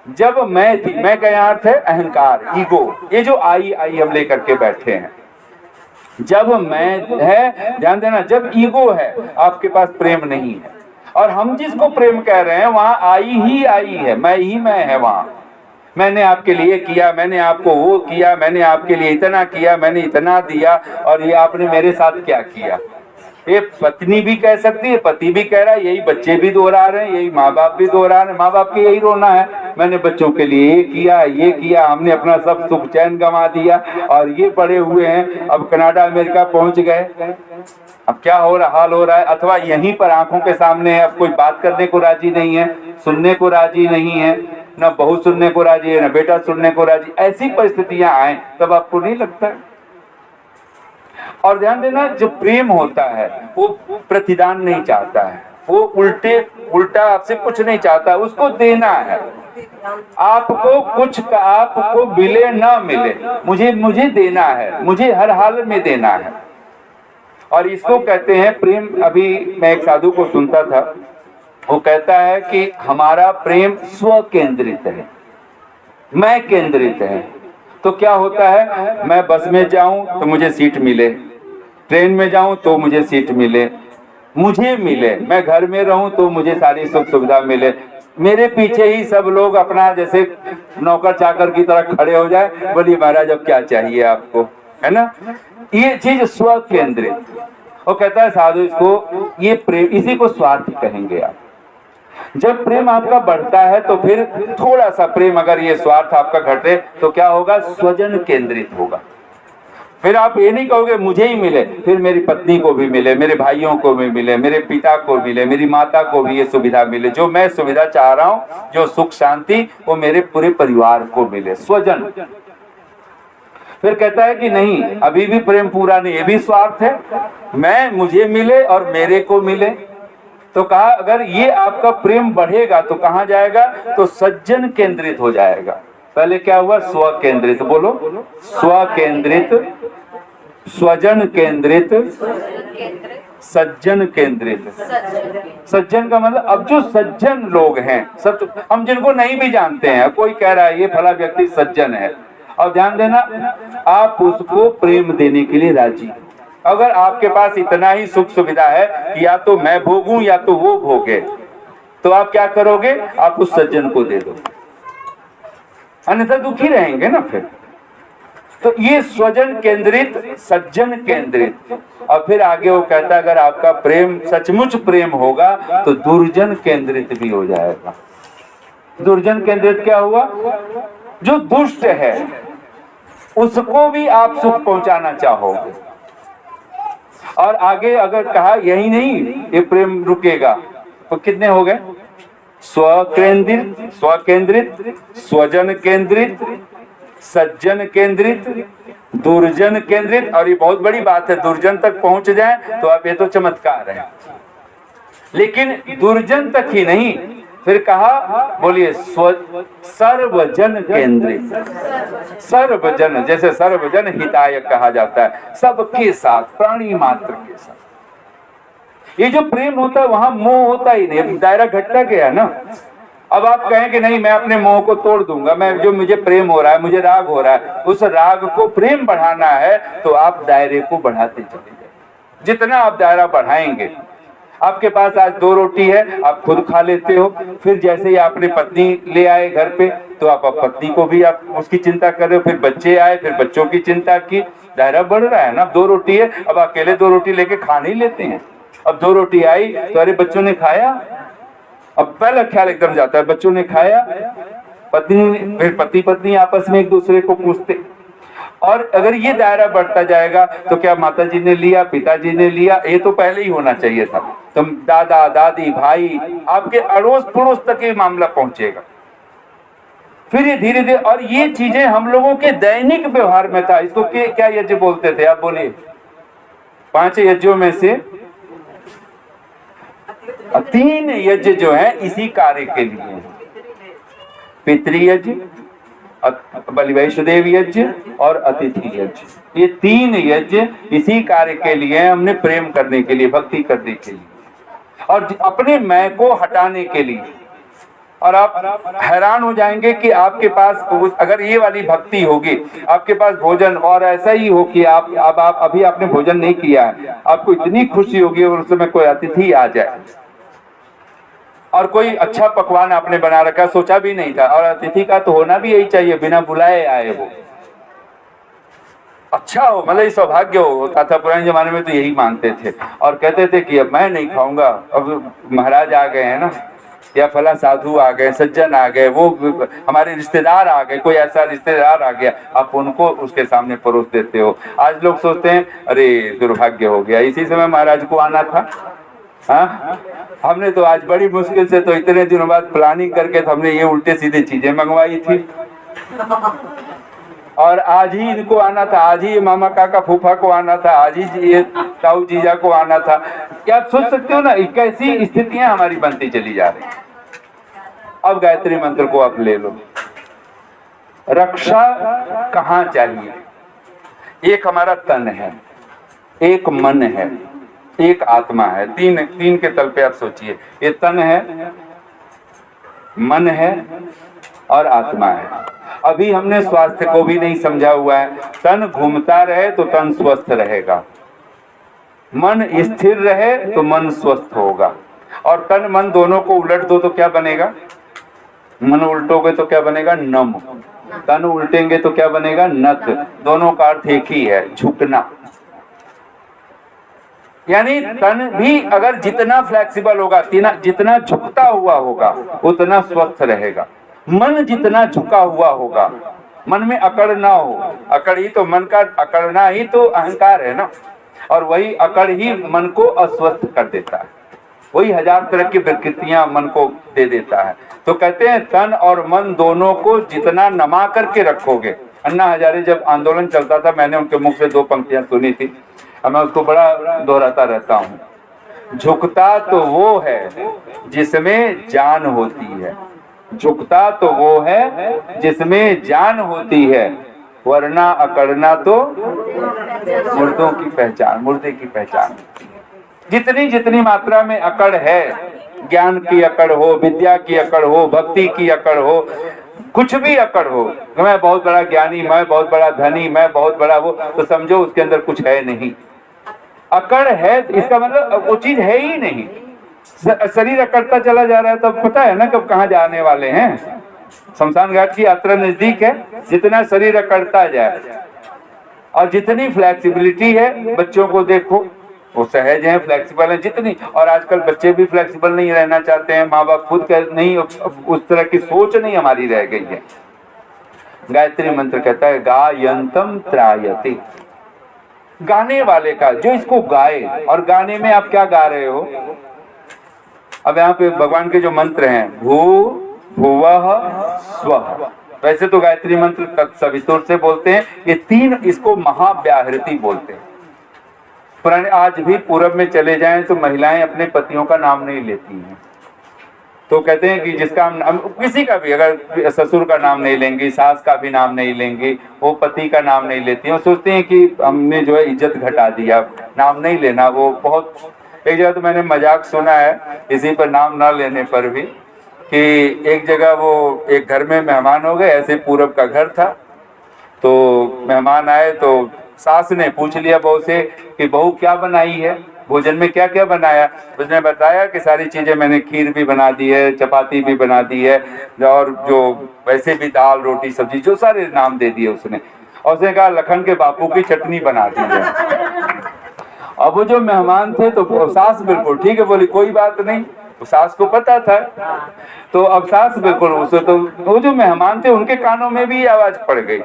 जब मैं थी, मैं का यहाँ अर्थ है अहंकार, ईगो, ये जो आई हम लेकर के बैठे हैं। जब मैं है, ध्यान देना, जब ईगो है आपके पास प्रेम नहीं है, और हम जिसको प्रेम कह रहे हैं वहां आई ही आई है, मैं ही मैं है वहां। मैंने आपके लिए किया, मैंने आपको वो किया, मैंने आपके लिए इतना किया, मैंने इतना दिया, और ये आपने मेरे साथ क्या किया। ये पत्नी भी कह सकती है, पति भी कह रहा है, यही बच्चे भी दोहरा रहे हैं, यही माँ बाप भी दोहरा रहे हैं। माँ बाप के यही रोना है, मैंने बच्चों के लिए ये किया, हमने अपना सब सुख चैन गंवा दिया, और ये पड़े हुए हैं, अब कनाडा अमेरिका पहुंच गए, अब क्या हाल हो रहा है। अथवा यहीं पर आंखों के सामने अब कोई बात करने को राजी नहीं है, सुनने को राजी नहीं है, न बहू सुनने को राजी है, न बेटा सुनने को राजी। ऐसी परिस्थितियां आए तब आपको नहीं लगता है। और ध्यान देना, जो प्रेम होता है वो प्रतिदान नहीं चाहता है, वो उल्टा आपसे कुछ नहीं चाहता, उसको देना है। आपको कुछ आपको मिले ना मिले, मुझे देना है, मुझे हर हाल में देना है। और इसको कहते हैं प्रेम। अभी मैं एक साधु को सुनता था, वो कहता है कि हमारा प्रेम स्व केंद्रित है, मैं केंद्रित है। तो क्या होता है, मैं बस में जाऊं तो मुझे सीट मिले, ट्रेन में जाऊं तो मुझे सीट मिले, मैं घर में रहूं तो मुझे सारी सुख सुविधा मिले, मेरे पीछे ही सब लोग अपना जैसे नौकर चाकर की तरह खड़े हो जाए, बोलिए महाराज अब क्या चाहिए आपको, है ना। ये चीज स्व केंद्रित। वो कहता है साधु, इसको ये प्रेम, इसी को स्वार्थ कहेंगे आप। जब प्रेम आपका बढ़ता है तो फिर थोड़ा सा प्रेम, अगर ये स्वार्थ आपका घटे तो क्या होगा, स्वजन केंद्रित होगा। फिर आप ये नहीं कहोगे मुझे ही मिले, फिर मेरी पत्नी को भी मिले, मेरे भाइयों को भी मिले, मेरे पिता को मिले, मेरी माता को भी ये सुविधा मिले, जो मैं सुविधा चाह रहा हूँ, जो सुख शांति, वो मेरे पूरे परिवार को मिले, स्वजन। फिर कहता है कि नहीं, अभी भी प्रेम पूरा नहीं, ये भी स्वार्थ है, मुझे मिले और मेरे को मिले। तो कहा अगर ये आपका प्रेम बढ़ेगा तो कहाँ जाएगा, तो सज्जन केंद्रित हो जाएगा। पहले क्या हुआ, स्व केंद्रित, बोलो स्व केंद्रित, स्वजन केंद्रित, सज्जन केंद्रित। सज्जन का मतलब, अब जो सज्जन लोग हैं, हम जिनको नहीं भी जानते हैं, कोई कह रहा है ये फला व्यक्ति सज्जन है, और ध्यान देना आप उसको प्रेम देने के लिए राजी। अगर आपके पास इतना ही सुख सुविधा है कि या तो मैं भोगूं या तो वो भोगे, तो आप क्या करोगे, आप उस सज्जन को दे दो, अन्यथा दुखी रहेंगे ना फिर। तो ये स्वजन केंद्रित, सज्जन केंद्रित। और फिर आगे वो कहता है अगर आपका प्रेम सचमुच प्रेम होगा तो दुर्जन केंद्रित भी हो जाएगा। दुर्जन केंद्रित क्या हुआ, जो दुष्ट है उसको भी आप सुख पहुंचाना चाहोगे। और आगे अगर कहा यही नहीं ये प्रेम रुकेगा, तो कितने हो गए, स्वकेंद्रित, स्वजन केंद्रित, सज्जन केंद्रित, दुर्जन केंद्रित। और ये बहुत बड़ी बात है, दुर्जन तक पहुंच जाए तो आप, ये तो चमत्कार है। लेकिन दुर्जन तक ही नहीं, फिर कहा, बोलिए सर्वजन केंद्रित। सर्वजन, जैसे सर्वजन हिताय कहा जाता है, सबके साथ, प्राणी मात्र के साथ। ये जो प्रेम होता है वहां मोह होता ही नहीं, दायरा घटता गया ना। अब आप कहें कि नहीं मैं अपने मोह को तोड़ दूंगा, मैं जो मुझे प्रेम हो रहा है, मुझे राग हो रहा है, उस राग को प्रेम बढ़ाना है तो आप दायरे को बढ़ाते चले जाए। जितना आप दायरा बढ़ाएंगे, आपके पास आज 2 रोटी है, आप खुद खा लेते हो, फिर जैसे ही आपने पत्नी ले आए घर पे तो आप पत्नी को भी आप उसकी चिंता कर रहे हो, फिर बच्चे आए, फिर बच्चों की चिंता की, दायरा बढ़ रहा है ना। 2 रोटी है, अब अकेले 2 रोटी लेके खा नहीं लेते हैं। अब 2 रोटी आई तो अरे बच्चों ने खाया, अब पहला ख्याल एकदम जाता है बच्चों ने खाया, पत्नी, फिर पति पत्नी आपस में एक दूसरे को पूछते। और अगर ये दायरा बढ़ता जाएगा तो क्या माता जी ने लिया, पिताजी ने लिया, ये तो पहले ही होना चाहिए था, तो दादा दादी भाई, आपके अड़ोस पड़ोस तक ये मामला पहुंचेगा। फिर ये धीरे धीरे, और ये चीजें हम लोगों के दैनिक व्यवहार में था। इसको क्या यज्ञ बोलते थे, आप बोलिए? 5 यज्ञों में से 3 यज्ञ जो है इसी कार्य के लिए, पितृयज्ञ, बलि वैष्णदेव यज्ञ और अतिथि यज्ञ। ये 3 यज्ञ इसी कार्य के लिए, हमने प्रेम करने के लिए, भक्ति करने के लिए और अपने मैं को हटाने के लिए। और आप हैरान हो जाएंगे कि आपके पास अगर ये वाली भक्ति होगी, आपके पास भोजन, और ऐसा ही हो कि आप अभी आपने भोजन नहीं किया है, आपको इतनी खुशी होगी और उस समय कोई अतिथि आ जाए और कोई अच्छा पकवान आपने बना रखा, सोचा भी नहीं था। और अतिथि का तो होना भी यही चाहिए, बिना बुलाए आए वो अच्छा हो, मतलब सौभाग्य होता था। पुराने जमाने में तो यही मानते थे और कहते थे कि अब मैं नहीं खाऊंगा, अब महाराज आ गए हैं ना, या फला साधु आ गए, सज्जन आ गए, वो हमारे रिश्तेदार आ गए, कोई ऐसा रिश्तेदार आ गया, आप उनको उसके सामने परोस देते हो। आज लोग सोचते हैं अरे दुर्भाग्य हो गया, इसी समय महाराज को आना था। हाँ, हमने तो आज बड़ी मुश्किल से, तो इतने दिनों बाद प्लानिंग करके तो हमने ये उल्टे सीधे चीजें मंगवाई थी और आज ही इनको आना था, आज ही मामा काका फूफा को आना था, आज ही ये ताऊ जीजा को आना था। क्या आप सोच सकते हो ना, कैसी स्थितियां हमारी बनती चली जा रही। अब गायत्री मंत्र को आप ले लो, रक्षा कहाँ चाहिए? एक हमारा तन है, एक मन है, एक आत्मा है। तीन के तल पे आप सोचिए, ये तन है, मन है और आत्मा है। अभी हमने स्वास्थ्य को भी नहीं समझा हुआ है। तन घूमता रहे तो तन स्वस्थ रहेगा, मन स्थिर रहे तो मन स्वस्थ होगा। और तन मन दोनों को उलट दो तो क्या बनेगा? मन उल्टोगे तो क्या बनेगा? नम। तन उल्टेंगे तो क्या बनेगा? नत। दोनों का अर्थ एक ही है, झुकना। यानी तन भी अगर जितना फ्लेक्सिबल होगा, जितना झुकता हुआ होगा, उतना स्वस्थ रहेगा। मन जितना झुका हुआ होगा, मन में अकड़ ना हो, अकड़ ही तो मन का, अकड़ना ही तो अहंकार है ना, और वही अकड़ ही मन को अस्वस्थ कर देता है। वही 1000 तरह की विकृतियां मन को दे देता है। तो कहते हैं तन और मन दोनों को जितना नमा करके रखोगे। अन्ना हजारे जब आंदोलन चलता था, मैंने उनके मुख से 2 पंक्तियां सुनी थी, मैं उसको बड़ा दोहराता रहता हूँ। झुकता तो वो है जिसमें जान होती है, झुकता तो वो है जिसमें जान होती है, वरना अकड़ना तो मुर्दों की पहचान, मुर्दे की पहचान। जितनी जितनी मात्रा में अकड़ है, ज्ञान की अकड़ हो, विद्या की अकड़ हो, भक्ति की अकड़ हो, कुछ भी अकड़ हो, मैं बहुत बड़ा ज्ञानी, मैं बहुत बड़ा धनी, मैं बहुत बड़ा वो, तो समझो उसके अंदर कुछ है नहीं। अकड़ है इसका मतलब वो चीज है ही नहीं। शरीर अकड़ता चला जा रहा है, तब पता है ना कब कहाँ जाने वाले हैं। शमशान घाट की यात्रा नजदीक है। जितना शरीर अकड़ता जाए और जितनी फ्लेक्सिबिलिटी है, बच्चों को देखो वो सहज हैं, फ्लेक्सिबल हैं जितनी, और आजकल बच्चे भी फ्लेक्सिबल नहीं रहना चाहते हैं, माँ बाप खुद नहीं, उस तरह की सोच नहीं हमारी रह गई है। गायत्री मंत्र कहता है गायंतम त्रायते, गाने वाले का, जो इसको गाए। और गाने में आप क्या गा रहे हो? अब यहाँ पे भगवान के जो मंत्र हैं, भू भुवः स्वः, वैसे तो गायत्री मंत्र तत्सवितुर से बोलते हैं, ये 3 इसको महाव्याहृति बोलते हैं। पुराने आज भी पूरब में चले जाएं तो महिलाएं अपने पतियों का नाम नहीं लेती हैं। तो कहते हैं कि जिसका हम किसी का भी, अगर ससुर का नाम नहीं लेंगी, सास का भी नाम नहीं लेंगी, वो पति का नाम नहीं लेती हैं, सोचते हैं कि हमने जो है इज्जत घटा दिया, नाम नहीं लेना। वो बहुत, एक जगह तो मैंने मजाक सुना है इसी पर, नाम ना लेने पर भी, कि एक जगह वो एक घर में मेहमान हो गए, ऐसे पूरब का घर था, तो मेहमान आए तो सास ने पूछ लिया बहू से कि बहू क्या बनाई है, भोजन में क्या क्या बनाया। उसने बताया कि सारी चीजें मैंने, खीर भी बना दी है, चपाती भी बना दी है, और जो वैसे भी दाल रोटी सब्जी, जो सारे नाम दे दिए उसने। और उसने कहा लखन के बापू की चटनी बना दी है। अब वो जो मेहमान थे तो सास बिल्कुल ठीक है बोली, कोई बात नहीं, सास को पता था। तो अब सास बिल्कुल उसे, तो वो जो मेहमान थे उनके कानों में भी आवाज पड़ गई।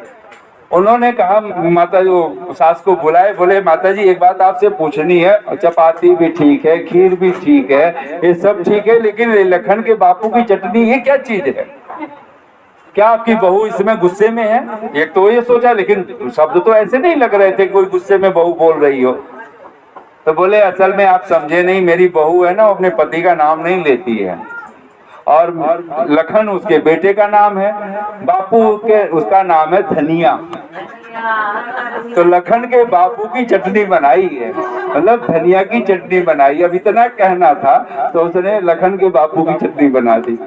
उन्होंने कहा माता जी, सास को बुलाए, बोले माता जी एक बात आपसे पूछनी है, चपाती भी ठीक है, खीर भी ठीक है, ये सब ठीक है, लेकिन लखन के बापू की चटनी ये क्या चीज है? क्या आपकी बहू इसमें गुस्से में है? एक तो ये सोचा, लेकिन शब्द तो ऐसे नहीं लग रहे थे कोई गुस्से में बहू बोल रही हो। तो बोले असल में आप समझे नहीं, मेरी बहू है ना, वो अपने पति का नाम नहीं लेती है, और लखन उसके बेटे का नाम है, बापू के उसका नाम है धनिया, तो लखन के बापू की चटनी बनाई है, मतलब धनिया की चटनी बनाई। अब इतना कहना था तो उसने लखन के बापू की चटनी बना दी।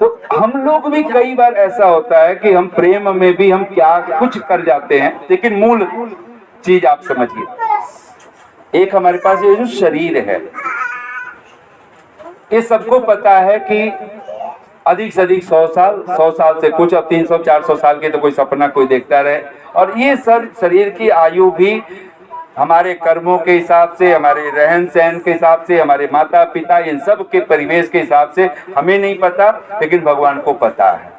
तो हम लोग भी कई बार ऐसा होता है कि हम प्रेम में भी हम क्या कुछ कर जाते हैं, लेकिन मूल चीज आप समझिए। एक हमारे पास ये जो शरीर है, ये सबको पता है कि अधिक से अधिक 100 साल से कुछ, अब 300-400 साल के तो कोई सपना कोई देखता रहे। और ये शरीर की आयु भी हमारे कर्मों के हिसाब से, हमारे रहन सहन के हिसाब से, हमारे माता पिता इन सब के परिवेश के हिसाब से हमें नहीं पता, लेकिन भगवान को पता है।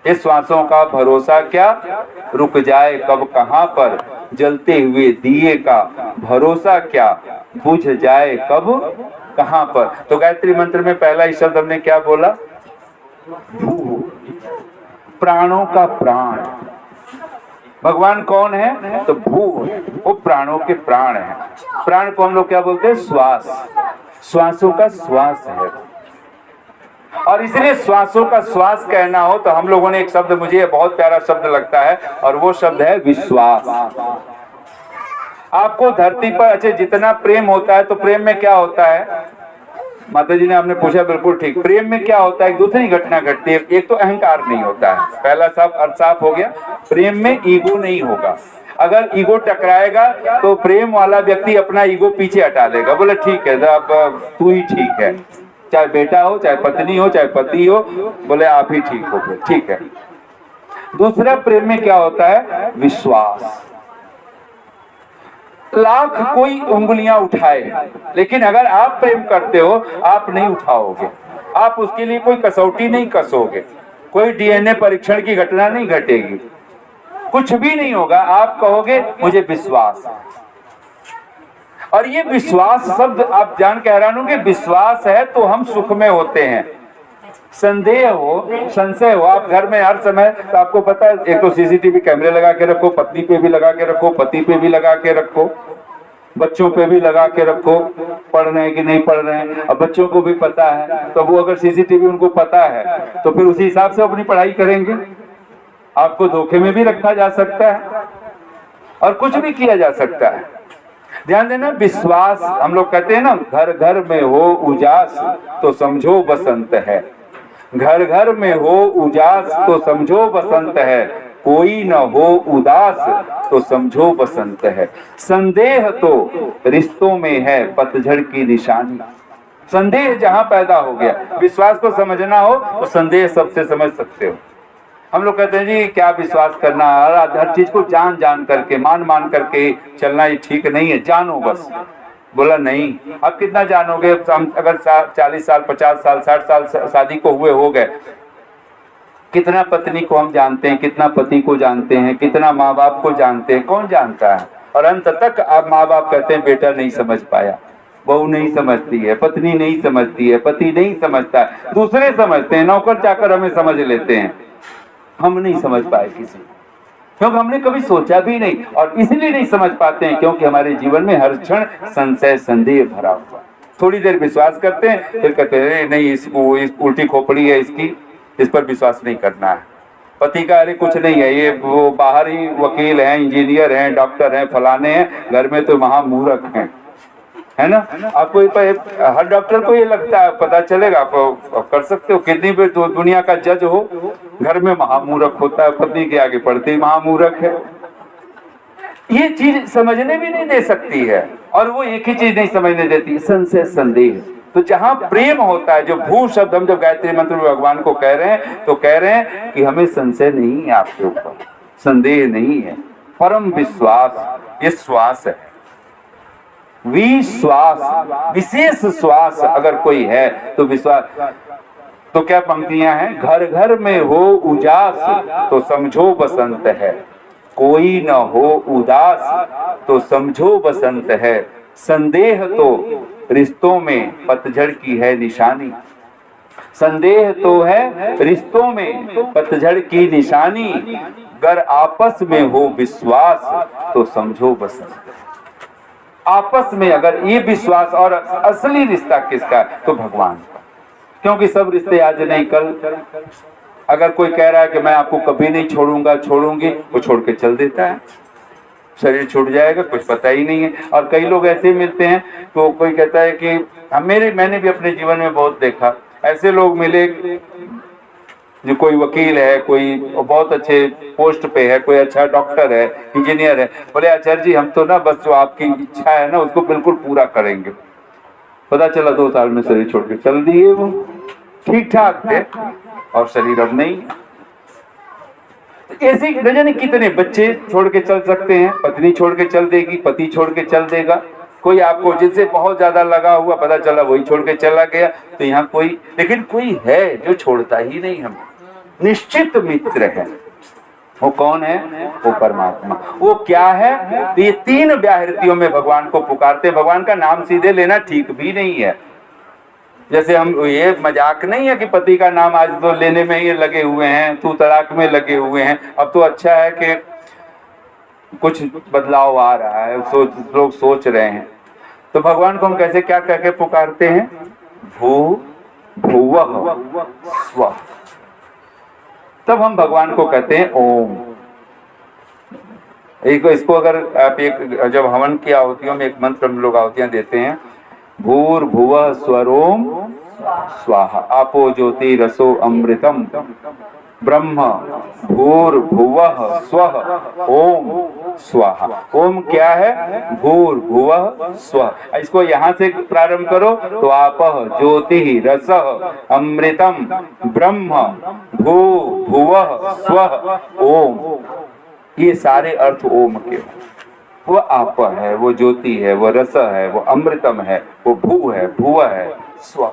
इस श्वासों का भरोसा क्या, रुक जाए कब कहाँ पर, जलते हुए दिए का भरोसा क्या, बुझ जाए कब कहाँ पर। तो गायत्री मंत्र में पहला ही शब्द हमने क्या बोला, भू, प्राणों का प्राण। भगवान कौन है, तो भू, वो प्राणों के प्राण है। प्राण को हम लोग क्या बोलते हैं, श्वास, श्वासों का श्वास है। और इसलिए श्वासों का श्वास कहना हो तो हम लोगों ने एक शब्द, मुझे बहुत प्यारा शब्द लगता है, और वो शब्द है विश्वास। आपको धरती पर अच्छे जितना प्रेम होता है, तो प्रेम में क्या होता है, माता जी ने आपने पूछा बिल्कुल ठीक, प्रेम में क्या होता है, एक दूसरी घटना घटती है। एक तो अहंकार नहीं होता है, पहला सब अर्थ साफ हो गया। प्रेम में ईगो नहीं होगा। अगर ईगो टकराएगा तो प्रेम वाला व्यक्ति अपना ईगो पीछे हटा लेगा, बोले ठीक है अब तू ही ठीक है, चाहे बेटा हो, चाहे पत्नी हो, चाहे पति हो, बोले आप ही ठीक हो, ठीक है। दूसरा प्रेम में क्या होता है, विश्वास। लाख कोई उंगलियां उठाए, लेकिन अगर आप प्रेम करते हो आप नहीं उठाओगे, आप उसके लिए कोई कसौटी नहीं कसोगे, कोई डीएनए परीक्षण की घटना नहीं घटेगी, कुछ भी नहीं होगा। आप कहोगे मुझे विश्वास। और ये विश्वास शब्द आप जान के हैरान होंगे, विश्वास है तो हम सुख में होते हैं। संदेह हो, संशय हो, आप घर में हर समय, तो आपको पता है एक तो सीसीटीवी कैमरे लगा के रखो, पत्नी पे भी लगा के रखो, पति पे भी लगा के रखो, बच्चों पे भी लगा के रखो, पढ़ रहे हैं कि नहीं पढ़ रहे हैं। अब बच्चों को भी पता है, तो वो अगर सीसीटीवी उनको पता है तो फिर उसी हिसाब से अपनी पढ़ाई करेंगे। आपको धोखे में भी रखा जा सकता है और कुछ भी किया जा सकता है। ध्यान देना, विश्वास, हम लोग कहते हैं ना, घर घर में हो उजास तो समझो बसंत है, घर घर में हो उजास तो समझो बसंत है, कोई न हो उदास तो समझो बसंत है। संदेह तो रिश्तों में है पतझड़ की निशानी। संदेह जहां पैदा हो गया, विश्वास को समझना हो तो संदेह सबसे समझ सकते हो। हम लोग कहते हैं जी क्या विश्वास करना, हर चीज को जान जान करके, मान मान करके चलना ये ठीक नहीं है, जानो बस। बोला नहीं, अब कितना जानोगे, अगर 40 साल 50 साल 60 साल शादी को हुए हो गए, कितना पत्नी को हम जानते हैं, कितना पति को जानते हैं, कितना माँ बाप को जानते हैं, कौन जानता है। और अंत तक आप माँ बाप कहते हैं बेटा नहीं समझ पाया, बहू नहीं समझती है, पत्नी नहीं समझती है, पति नहीं समझता है, दूसरे समझते हैं, नौकर चाकर हमें समझ लेते हैं, हम नहीं समझ पाए किसी, क्योंकि हमने कभी सोचा भी नहीं। और इसलिए नहीं समझ पाते हैं क्योंकि हमारे जीवन में हर क्षण संशय संदेह भरा हुआ। थोड़ी देर विश्वास करते हैं, फिर कहते हैं नहीं इसको, इस उल्टी खोपड़ी है इसकी, इस पर विश्वास नहीं करना है। पति का अरे कुछ नहीं है, ये वो बाहर ही वकील हैं, इंजीनियर हैं, डॉक्टर हैं, फलाने हैं, घर में तो महामूर्ख हैं, है ना। आपको हर डॉक्टर को ये लगता है, पता चलेगा, आप कर सकते हो, कितनी भी दुनिया का जज हो, घर में महामूर्ख होता है, पत्नी के आगे पढ़ते ही महामूर्ख है। ये चीज समझने भी नहीं दे सकती है। और वो एक ही चीज नहीं समझने देती, संशय संदेह। तो जहां प्रेम होता है, जो भू शब्द हम जब गायत्री मंत्र में भगवान को कह रहे हैं, तो कह रहे हैं कि हमें संशय नहीं है, आपके ऊपर संदेह नहीं है, परम विश्वास, ये श्वास है। विश्वास, विशेष श्वास अगर कोई है तो विश्वास। तो क्या पंक्तियां हैं, घर घर में हो उजास तो समझो बसंत है, कोई न हो उदास तो समझो बसंत है, संदेह तो रिश्तों में पतझड़ की है निशानी। संदेह तो है रिश्तों में पतझड़ की निशानी, अगर आपस में हो विश्वास तो समझो बस। आपस में अगर ये विश्वास, और असली रिश्ता किसका है? तो भगवान का। क्योंकि सब रिश्ते आज नहीं कल, अगर कोई कह रहा है कि मैं आपको कभी नहीं छोड़ूंगा छोड़ूंगी, वो छोड़ के चल देता है, शरीर छूट जाएगा, कुछ पता ही नहीं है। और कई लोग ऐसे मिलते हैं तो कोई कहता है कि मैंने भी अपने जीवन में बहुत देखा, ऐसे लोग मिले जो कोई वकील है, कोई बहुत अच्छे पोस्ट पे है, कोई अच्छा डॉक्टर है, इंजीनियर है, बोले आचार्य जी हम तो ना बस जो आपकी इच्छा है ना उसको बिल्कुल पूरा करेंगे। पता चला 2 साल में शरीर छोड़ के चल दिए। वो ठीक ठाक थे और शरीर अब नहीं। ऐसे न जाने कितने बच्चे छोड़ के चल सकते हैं, पत्नी छोड़ के चल देगी, पति छोड़ के चल देगा, कोई आपको जिससे बहुत ज्यादा लगा हुआ पता चला वही छोड़ के चला गया। तो यहाँ कोई, लेकिन कोई है जो छोड़ता ही नहीं, हमें निश्चित मित्र है। वो कौन है? वो परमात्मा। वो क्या है? तो ये 3 व्याहृतियों में भगवान को पुकारते। भगवान का नाम सीधे लेना ठीक भी नहीं है। जैसे हम, ये मजाक नहीं है कि पति का नाम आज तो लेने में ही लगे हुए हैं, तू तड़ाक में लगे हुए हैं। अब तो अच्छा है कि कुछ बदलाव आ रहा है, लोग सोच रहे हैं। तो भगवान को हम कैसे क्या कह के पुकारते हैं? भू भुवः स्वः। तब हम भगवान को कहते हैं ओम। इसको अगर आप जब हवन की आहुतियों में एक मंत्र हम लोग आहुतियां देते हैं, भूर्भुवः स्वरोम स्वाहा, आपो ज्योति रसो अमृतम ब्रह्म भूर्भुवः स्वः ओम स्वाहा। ओम क्या है? भूर्भुवः स्वः। इसको यहाँ से प्रारंभ करो तो आपः ज्योति रसः अमृतम ब्रह्म भूर्भुवः स्वः ओम। ये सारे अर्थ ओम के। वो आप है, वो ज्योति है, वो रस है, वो अमृतम है, वो भू है, भुव है, स्व।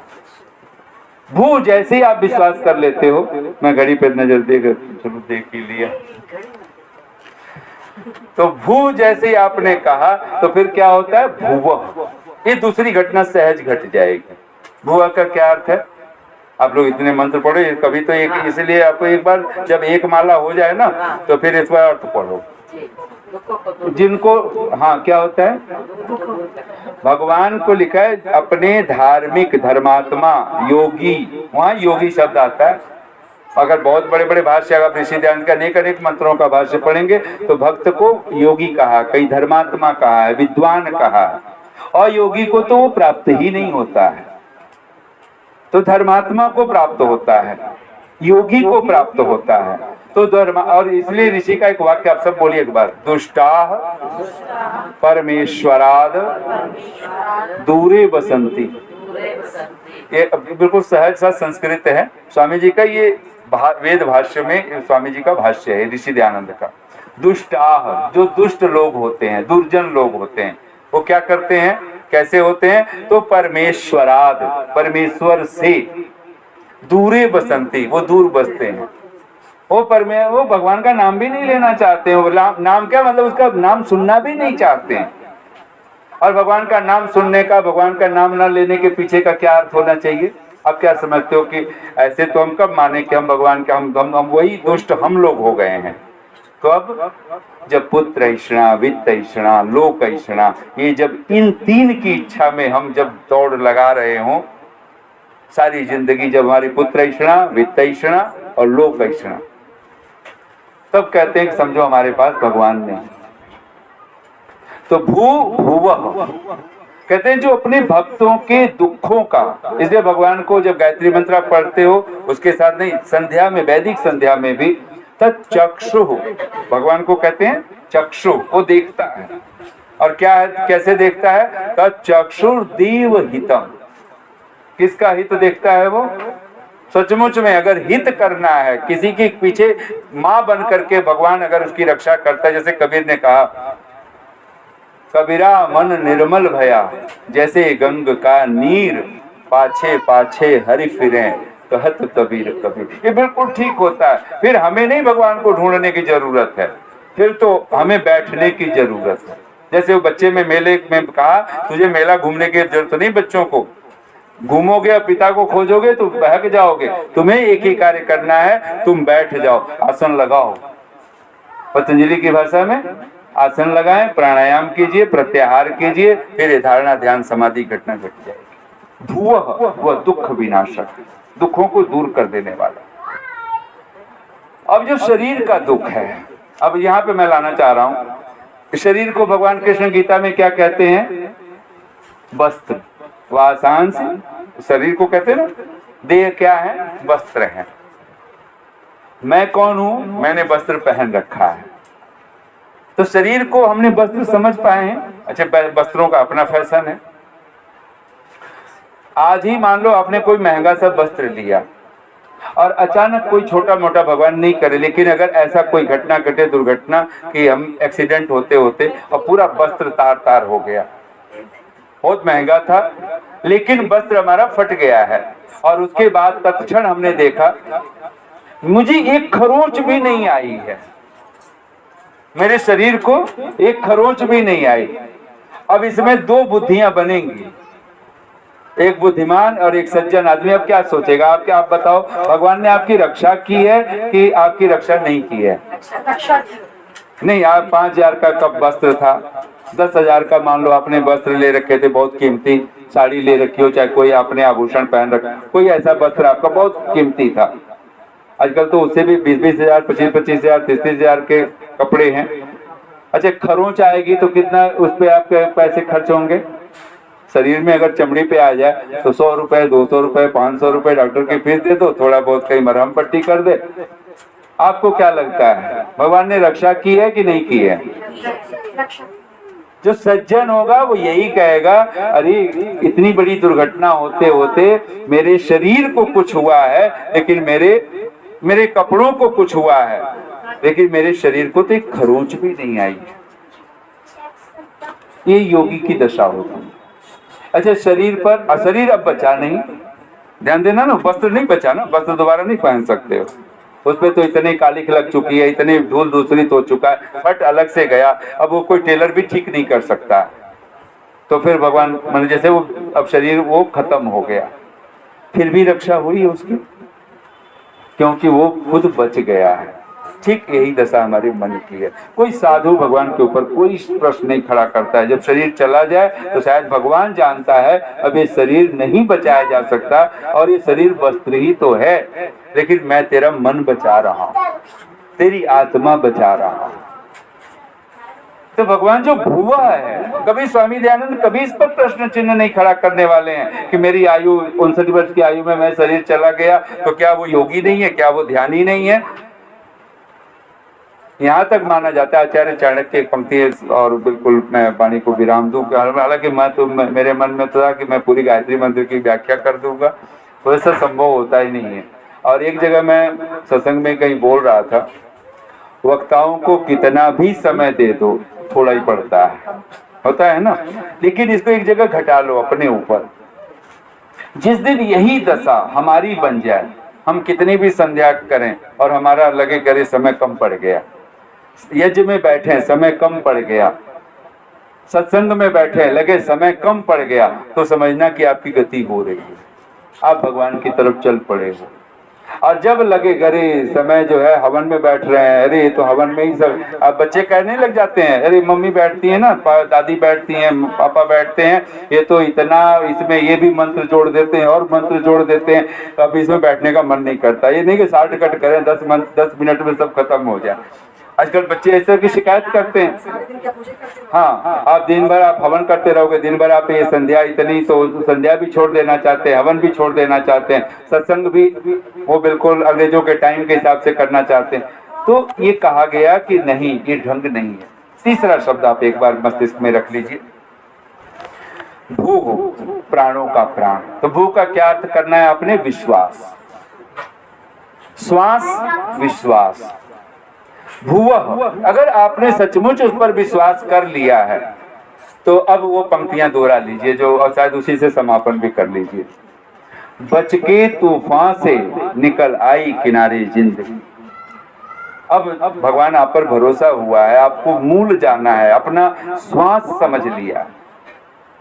भू जैसे ही आप विश्वास कर लेते हो, मैं घड़ी पर नजर देकर चलो देख ही लिया, तो भू जैसे ही आपने कहा तो फिर क्या होता है? भुव। ये दूसरी घटना सहज घट जाएगी। भुव का क्या अर्थ है? आप लोग इतने मंत्र पढ़ो, कभी तो एक, इसलिए आपको एक बार जब एक माला हो जाए ना तो फिर इस बार अर्थ पढ़ो। जिनको, हाँ क्या होता है? भगवान को लिखा है अपने धार्मिक धर्मात्मा योगी, वहाँ योगी शब्द आता है। अगर बहुत बड़े बड़े भाष्य, अगर ऋषि दयानंद का अनेक मंत्रों का भाष्य पढ़ेंगे तो भक्त को योगी कहा, कई धर्मात्मा कहा है, विद्वान कहा है, और योगी को तो वो प्राप्त ही नहीं होता है। तो धर्मात्मा को प्राप्त होता है, योगी को प्राप्त होता है। तो धर्म, और इसलिए ऋषि का एक वाक्य आप सब बोलिए एक बार, दुष्टाः परमेश्वराद दूरे बसंती। ये बिल्कुल सहज सा संस्कृत है स्वामी जी का, ये वेद भाष्य में स्वामी जी का भाष्य है ऋषि दयानंद का। दुष्टाः, जो दुष्ट लोग होते हैं, दुर्जन लोग होते हैं, वो क्या करते हैं, कैसे होते हैं? तो परमेश्वराद, परमेश्वर से, दूरे बसंती, वो दूर बसते हैं। वो भगवान का नाम भी नहीं लेना चाहते हैं। वो नाम क्या मतलब, उसका नाम सुनना भी नहीं चाहते हैं। और भगवान का नाम सुनने का, भगवान का नाम न लेने के पीछे का क्या अर्थ होना चाहिए? आप क्या समझते हो कि ऐसे तो हम कब माने कि हम भगवान के, हम वही दुष्ट हम लोग हो गए हैं। कब? जब पुत्र ऐषणा, वित्त ऐषणा, लोक ऐषणा, ये जब इन 3 की इच्छा में हम जब दौड़ लगा रहे हों सारी जिंदगी, जब हमारी पुत्र ऐषणा, वित्त ऐषणा और लोक ऐषणा, तब कहते हैं कि समझो हमारे पास भगवान नहीं। तो भू भुवः कहते हैं जो अपने भक्तों के दुखों का, इसलिए भगवान को जब गायत्री मंत्र पढ़ते हो उसके साथ नहीं, संध्या में, वैदिक संध्या में भी तच्चक्षु, भगवान को कहते हैं चक्षु, वो देखता है। और क्या है, कैसे देखता है? तच्चक्षुर्देव हितम, किसका हित देखता है वो? सचमुच में अगर हित करना है, किसी के पीछे माँ बन करके भगवान अगर उसकी रक्षा करता है, जैसे कबीर ने कहा, कबीरा मन निर्मल भया जैसे गंग का नीर, पाछे पाछे हरि फिरे कहत कबीर कबीर। ये बिल्कुल ठीक होता है। फिर हमें नहीं भगवान को ढूंढने की जरूरत है, फिर तो हमें बैठने की जरूरत है। जैसे वो बच्चे में मेले में कहा, तुझे मेला घूमने की जरूरत नहीं बच्चों को, घूमोगे और पिता को खोजोगे तो बहक जाओगे। तुम्हें एक ही कार्य करना है, तुम बैठ जाओ, आसन लगाओ। पतंजलि की भाषा में आसन लगाएं, प्राणायाम कीजिए, प्रत्याहार कीजिए, फिर धारणा ध्यान समाधि घटना घट जाएगी। भुवः वह दुख विनाशक, दुखों को दूर कर देने वाला। अब जो शरीर का दुख है, अब यहाँ पे मैं लाना चाह रहा हूं, शरीर को भगवान कृष्ण गीता में क्या कहते हैं? वस्त्र, वासांश, शरीर को कहते हैं ना, देह क्या है? वस्त्र है। मैं कौन हूं? मैंने वस्त्र पहन रखा है। तो शरीर को हमने वस्त्र समझ पाए हैं। अच्छा, वस्त्रों का अपना फैशन है। आज ही मान लो आपने कोई महंगा सा वस्त्र लिया और अचानक कोई छोटा मोटा, भगवान नहीं करे, लेकिन अगर ऐसा कोई घटना घटे, दुर्घटना, कि हम एक्सीडेंट होते होते और पूरा वस्त्र तार तार हो गया, बहुत महंगा था लेकिन वस्त्र हमारा फट गया है, और उसके बाद तत्क्षण हमने देखा मुझे एक खरोंच भी नहीं आई है, मेरे शरीर को एक खरोंच भी नहीं आई। अब इसमें दो बुद्धियां बनेंगी, एक बुद्धिमान और एक सज्जन आदमी। अब क्या सोचेगा? आप बताओ, भगवान ने आपकी रक्षा की है कि आपकी रक्षा नहीं की है? नहीं। आप 5,000 का कब वस्त्र था, 10,000 का मान लो आपने वस्त्र ले रखे थे, बहुत कीमती साड़ी ले रखी हो, चाहे कोई आपने आभूषण पहन रखा, कोई ऐसा वस्त्र आपका बहुत कीमती था। आजकल तो उससे भी 20,000, 25,000, 30,000 के कपड़े हैं। अच्छा, खरोंच आएगी तो कितना उस पे आपके पैसे खर्च होंगे? शरीर में अगर चमड़ी पे आ जाए तो 100 रुपए, 200 रुपए, 500 रुपए डॉक्टर की फीस दे दो, थोड़ा बहुत कहीं मरहम पट्टी कर दे। आपको क्या लगता है, भगवान ने रक्षा की है कि नहीं की है? जो सज्जन होगा वो यही कहेगा, अरे इतनी बड़ी दुर्घटना होते होते मेरे शरीर को कुछ हुआ है, लेकिन मेरे कपड़ों को कुछ हुआ है, लेकिन मेरे शरीर को तो एक खरोंच भी नहीं आई। ये योगी की दशा होती है। अच्छा, शरीर पर, शरीर अब बचा नहीं, ध्यान देना ना, वस्त्र नहीं बचा ना, वस्त्र दोबारा नहीं पहन सकते हो, उस पे तो इतनी कालिख लग चुकी है, इतनी धूल दूसरित हो चुका है, फट अलग से गया, अब वो कोई टेलर भी ठीक नहीं कर सकता। तो फिर भगवान मान जैसे वो अब शरीर वो खत्म हो गया, फिर भी रक्षा हुई उसकी, क्योंकि वो खुद बच गया है। ठीक यही दशा हमारे मन की है। कोई साधु भगवान के ऊपर कोई प्रश्न नहीं खड़ा करता है। जब शरीर चला जाए तो शायद भगवान जानता है अब ये शरीर नहीं बचाया जा सकता, और ये शरीर वस्त्र ही तो है, लेकिन मैं तेरा मन बचा रहा हूं, तेरी आत्मा बचा रहा हूं। तो भगवान जो भुवा है, कभी स्वामी दयानंद कभी इस पर प्रश्न चिन्ह नहीं खड़ा करने वाले हैं कि मेरी आयु 59 वर्ष की आयु में मैं शरीर चला गया तो क्या वो योगी नहीं है, क्या वो ध्यानी नहीं है? यहाँ तक माना जाता है, आचार्य चाणक्य की पंक्ति है, और बिल्कुल मैं वाणी को विराम दूं, हालांकि मेरे मन में था कि मैं पूरी गायत्री मंत्र की व्याख्या कर दूंगा, वैसा संभव होता ही नहीं है। और एक जगह मैं सत्संग में कहीं बोल रहा था, वक्ताओं को कितना भी समय दे दो थोड़ा ही पड़ता है, होता है ना, लेकिन इसको एक जगह घटा लो अपने ऊपर। जिस दिन यही दशा हमारी बन जाए, हम कितनी भी संध्या करें और हमारा लगे करे समय कम पड़ गया, यज्ञ में बैठे समय कम पड़ गया, सत्संग में बैठे लगे समय कम पड़ गया, तो समझना कि आपकी गति हो रही है, आप भगवान की तरफ चल पड़े हो। और जब लगे अरे समय जो है हवन में बैठ रहे हैं, अरे ये तो हवन में ही सब, अब बच्चे कहने लग जाते हैं, अरे मम्मी बैठती है ना, दादी बैठती हैं, पापा बैठते हैं, ये तो इतना, इसमें ये भी मंत्र जोड़ देते हैं और मंत्र जोड़ देते हैं, तो अब इसमें बैठने का मन नहीं करता। ये नहीं कि शॉर्ट कट करें, 10 मिनट में सब खत्म हो जाए। आजकल बच्चे ऐसे की शिकायत करते हैं। हाँ, आप दिन भर आप हवन करते रहोगे, दिन भर आप ये संध्या इतनी, तो संध्या भी छोड़ देना चाहते हैं, हवन भी छोड़ देना चाहते हैं, सत्संग भी वो बिल्कुल अंग्रेजों के टाइम के हिसाब से करना चाहते हैं। तो ये कहा गया कि नहीं, ये ढंग नहीं है। तीसरा शब्द आप एक बार मस्तिष्क में रख लीजिए, भू, प्राणों का प्राण। तो भू का क्या अर्थ करना है आपने? विश्वास, श्वास, विश्वास। भुवः, अगर आपने सचमुच उस पर विश्वास कर लिया है तो अब वो पंक्तियां दोहरा लीजिए जो, और शायद उसी से समापन भी कर लीजिए। बच के तूफान से निकल आई किनारे जिंदगी। अब भगवान आप पर भरोसा हुआ है, आपको मूल जाना है, अपना श्वास समझ लिया,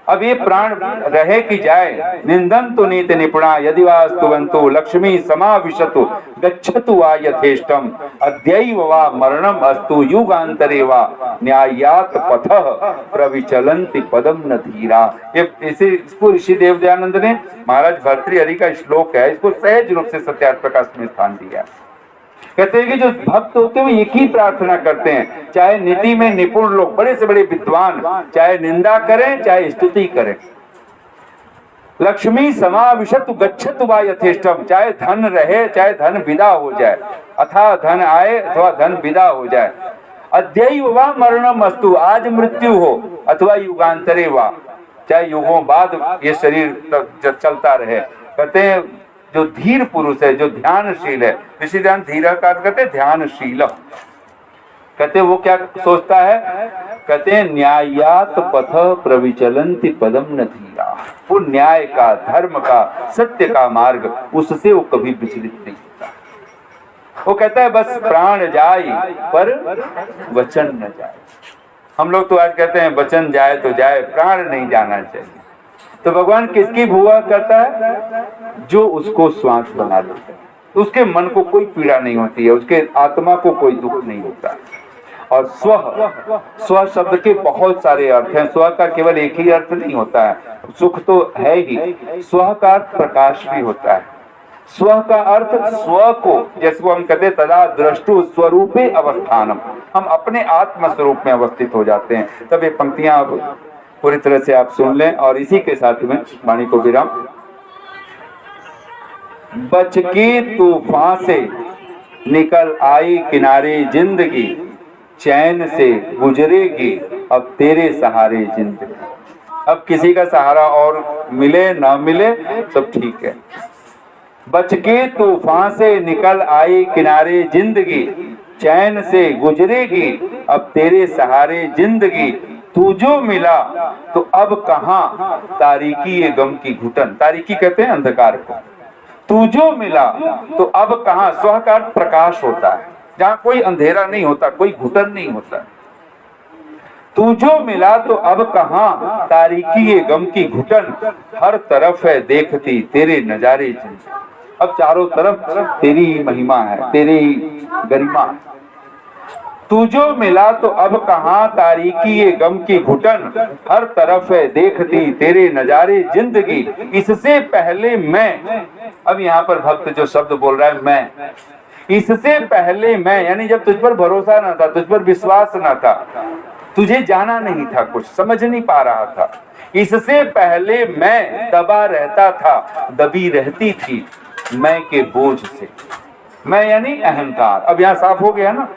अब ये प्राण रहे कि जाए, निंदन्तु नीति निपुणा यदि वा स्तुवन्तु लक्ष्मी समाविशतु गच्छतु वा यथेष्टम अद्यैव वा मरणम अस्तु युगांतरे वा न्यायात पथः प्रविचलन्ति पदम न धीरा। इसको ऋषि देव दयानंद ने महाराज भर्तृहरि का श्लोक है, इसको सहज रूप से सत्यार्थ प्रकाश में स्थान दिया। कहते हैं कि जो भक्त होते हैं वो एक ही प्रार्थना करते हैं, चाहे नीति में निपुण लोग, बड़े से बड़े विद्वान, चाहे निंदा करें चाहे स्तुति करें। लक्ष्मी समाविशतु गच्छतु वा यथेष्टम, चाहे धन रहे चाहे धन विदा हो जाए, अथवा धन आए अथवा धन विदा हो जाए। अद्यैव वा मरणम अस्तु, आज मृत्यु हो अथवा युगांतरे वा, चाहे युगों बाद ये शरीर चलता रहे। कहते हैं जो धीर पुरुष है, जो ध्यानशील है, ऋषि ध्यान धीरा का कहते हैं ध्यानशील, कहते वो क्या सोचता है, कहते हैं न्यायात पथ प्रविचलन्ति पदम न धीरा, वो न्याय का, धर्म का, सत्य का मार्ग, उससे वो कभी विचलित नहीं होता। वो कहता है बस प्राण जाए पर वचन न जाए। हम लोग तो आज कहते हैं वचन जाए तो जाए, प्राण नहीं जाना चाहिए। तो भगवान किसकी भुआ करता है, जो उसको श्वास बना लेता है, उसके मन को कोई पीड़ा नहीं होती है, उसके आत्मा को कोई दुख नहीं होता। और स्व शब्द के बहुत सारे अर्थ हैं, स्व का केवल एक ही अर्थ नहीं होता है, सुख तो है ही, स्व का अर्थ प्रकाश भी होता है। स्व का अर्थ स्व को, जैसे को हम कहते हैं तदा द्रष्टु स्वरूपे अवस्थानम, हम अपने आत्म स्वरूप में अवस्थित हो जाते हैं। तब ये पंक्तियां अब पूरी तरह से आप सुन लें और इसी के साथ में वाणी को विराम। बच के तूफान से निकल आई किनारे जिंदगी, चैन से गुजरेगी अब तेरे सहारे जिंदगी। अब किसी का सहारा और मिले ना मिले सब ठीक है। बच के तूफान से निकल आई किनारे जिंदगी, चैन से गुजरेगी अब तेरे सहारे जिंदगी। तू जो मिला तो अब कहाँ तारीकी ये गम की घुटन, तारीकी कहते हैं अंधकार को। तू जो मिला तो अब कहाँ, स्व का अर्थ प्रकाश होता है, जहाँ कोई अंधेरा नहीं होता, कोई घुटन नहीं होता। तू जो मिला तो अब कहाँ तारीकी ये गम की घुटन, हर तरफ है देखती तेरे नजारे जिंदगी। अब चारों तरफ तेरी महिमा है, तेरी गरिमा। तू जो मिला तो अब कहाँ तारीकी ये गम की घुटन, हर तरफ है देखती तेरे नजारे जिंदगी। इससे पहले मैं, अब यहाँ पर भक्त जो शब्द बोल रहा है मैं, इससे पहले मैं, यानी जब तुझ पर भरोसा ना था, तुझ पर विश्वास ना था, तुझे जाना नहीं था, कुछ समझ नहीं पा रहा था, इससे पहले मैं दबा रहता था, दबी रहती थी मैं के बोझ से। मैं यानी अहंकार, अब यहाँ साफ हो गया ना।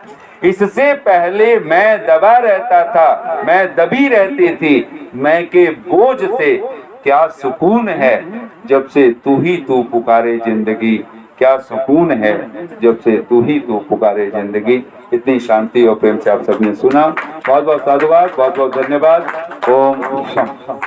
इससे पहले मैं दबा रहता था, मैं दबी रहती थी मैं के बोझ से। क्या सुकून है जब से तू ही तू पुकारे जिंदगी, क्या सुकून है जब से तू ही तू पुकारे जिंदगी। इतनी शांति और प्रेम से आप सबने सुना। बहुत बहुत साधुवाद, बहुत बहुत धन्यवाद। ओम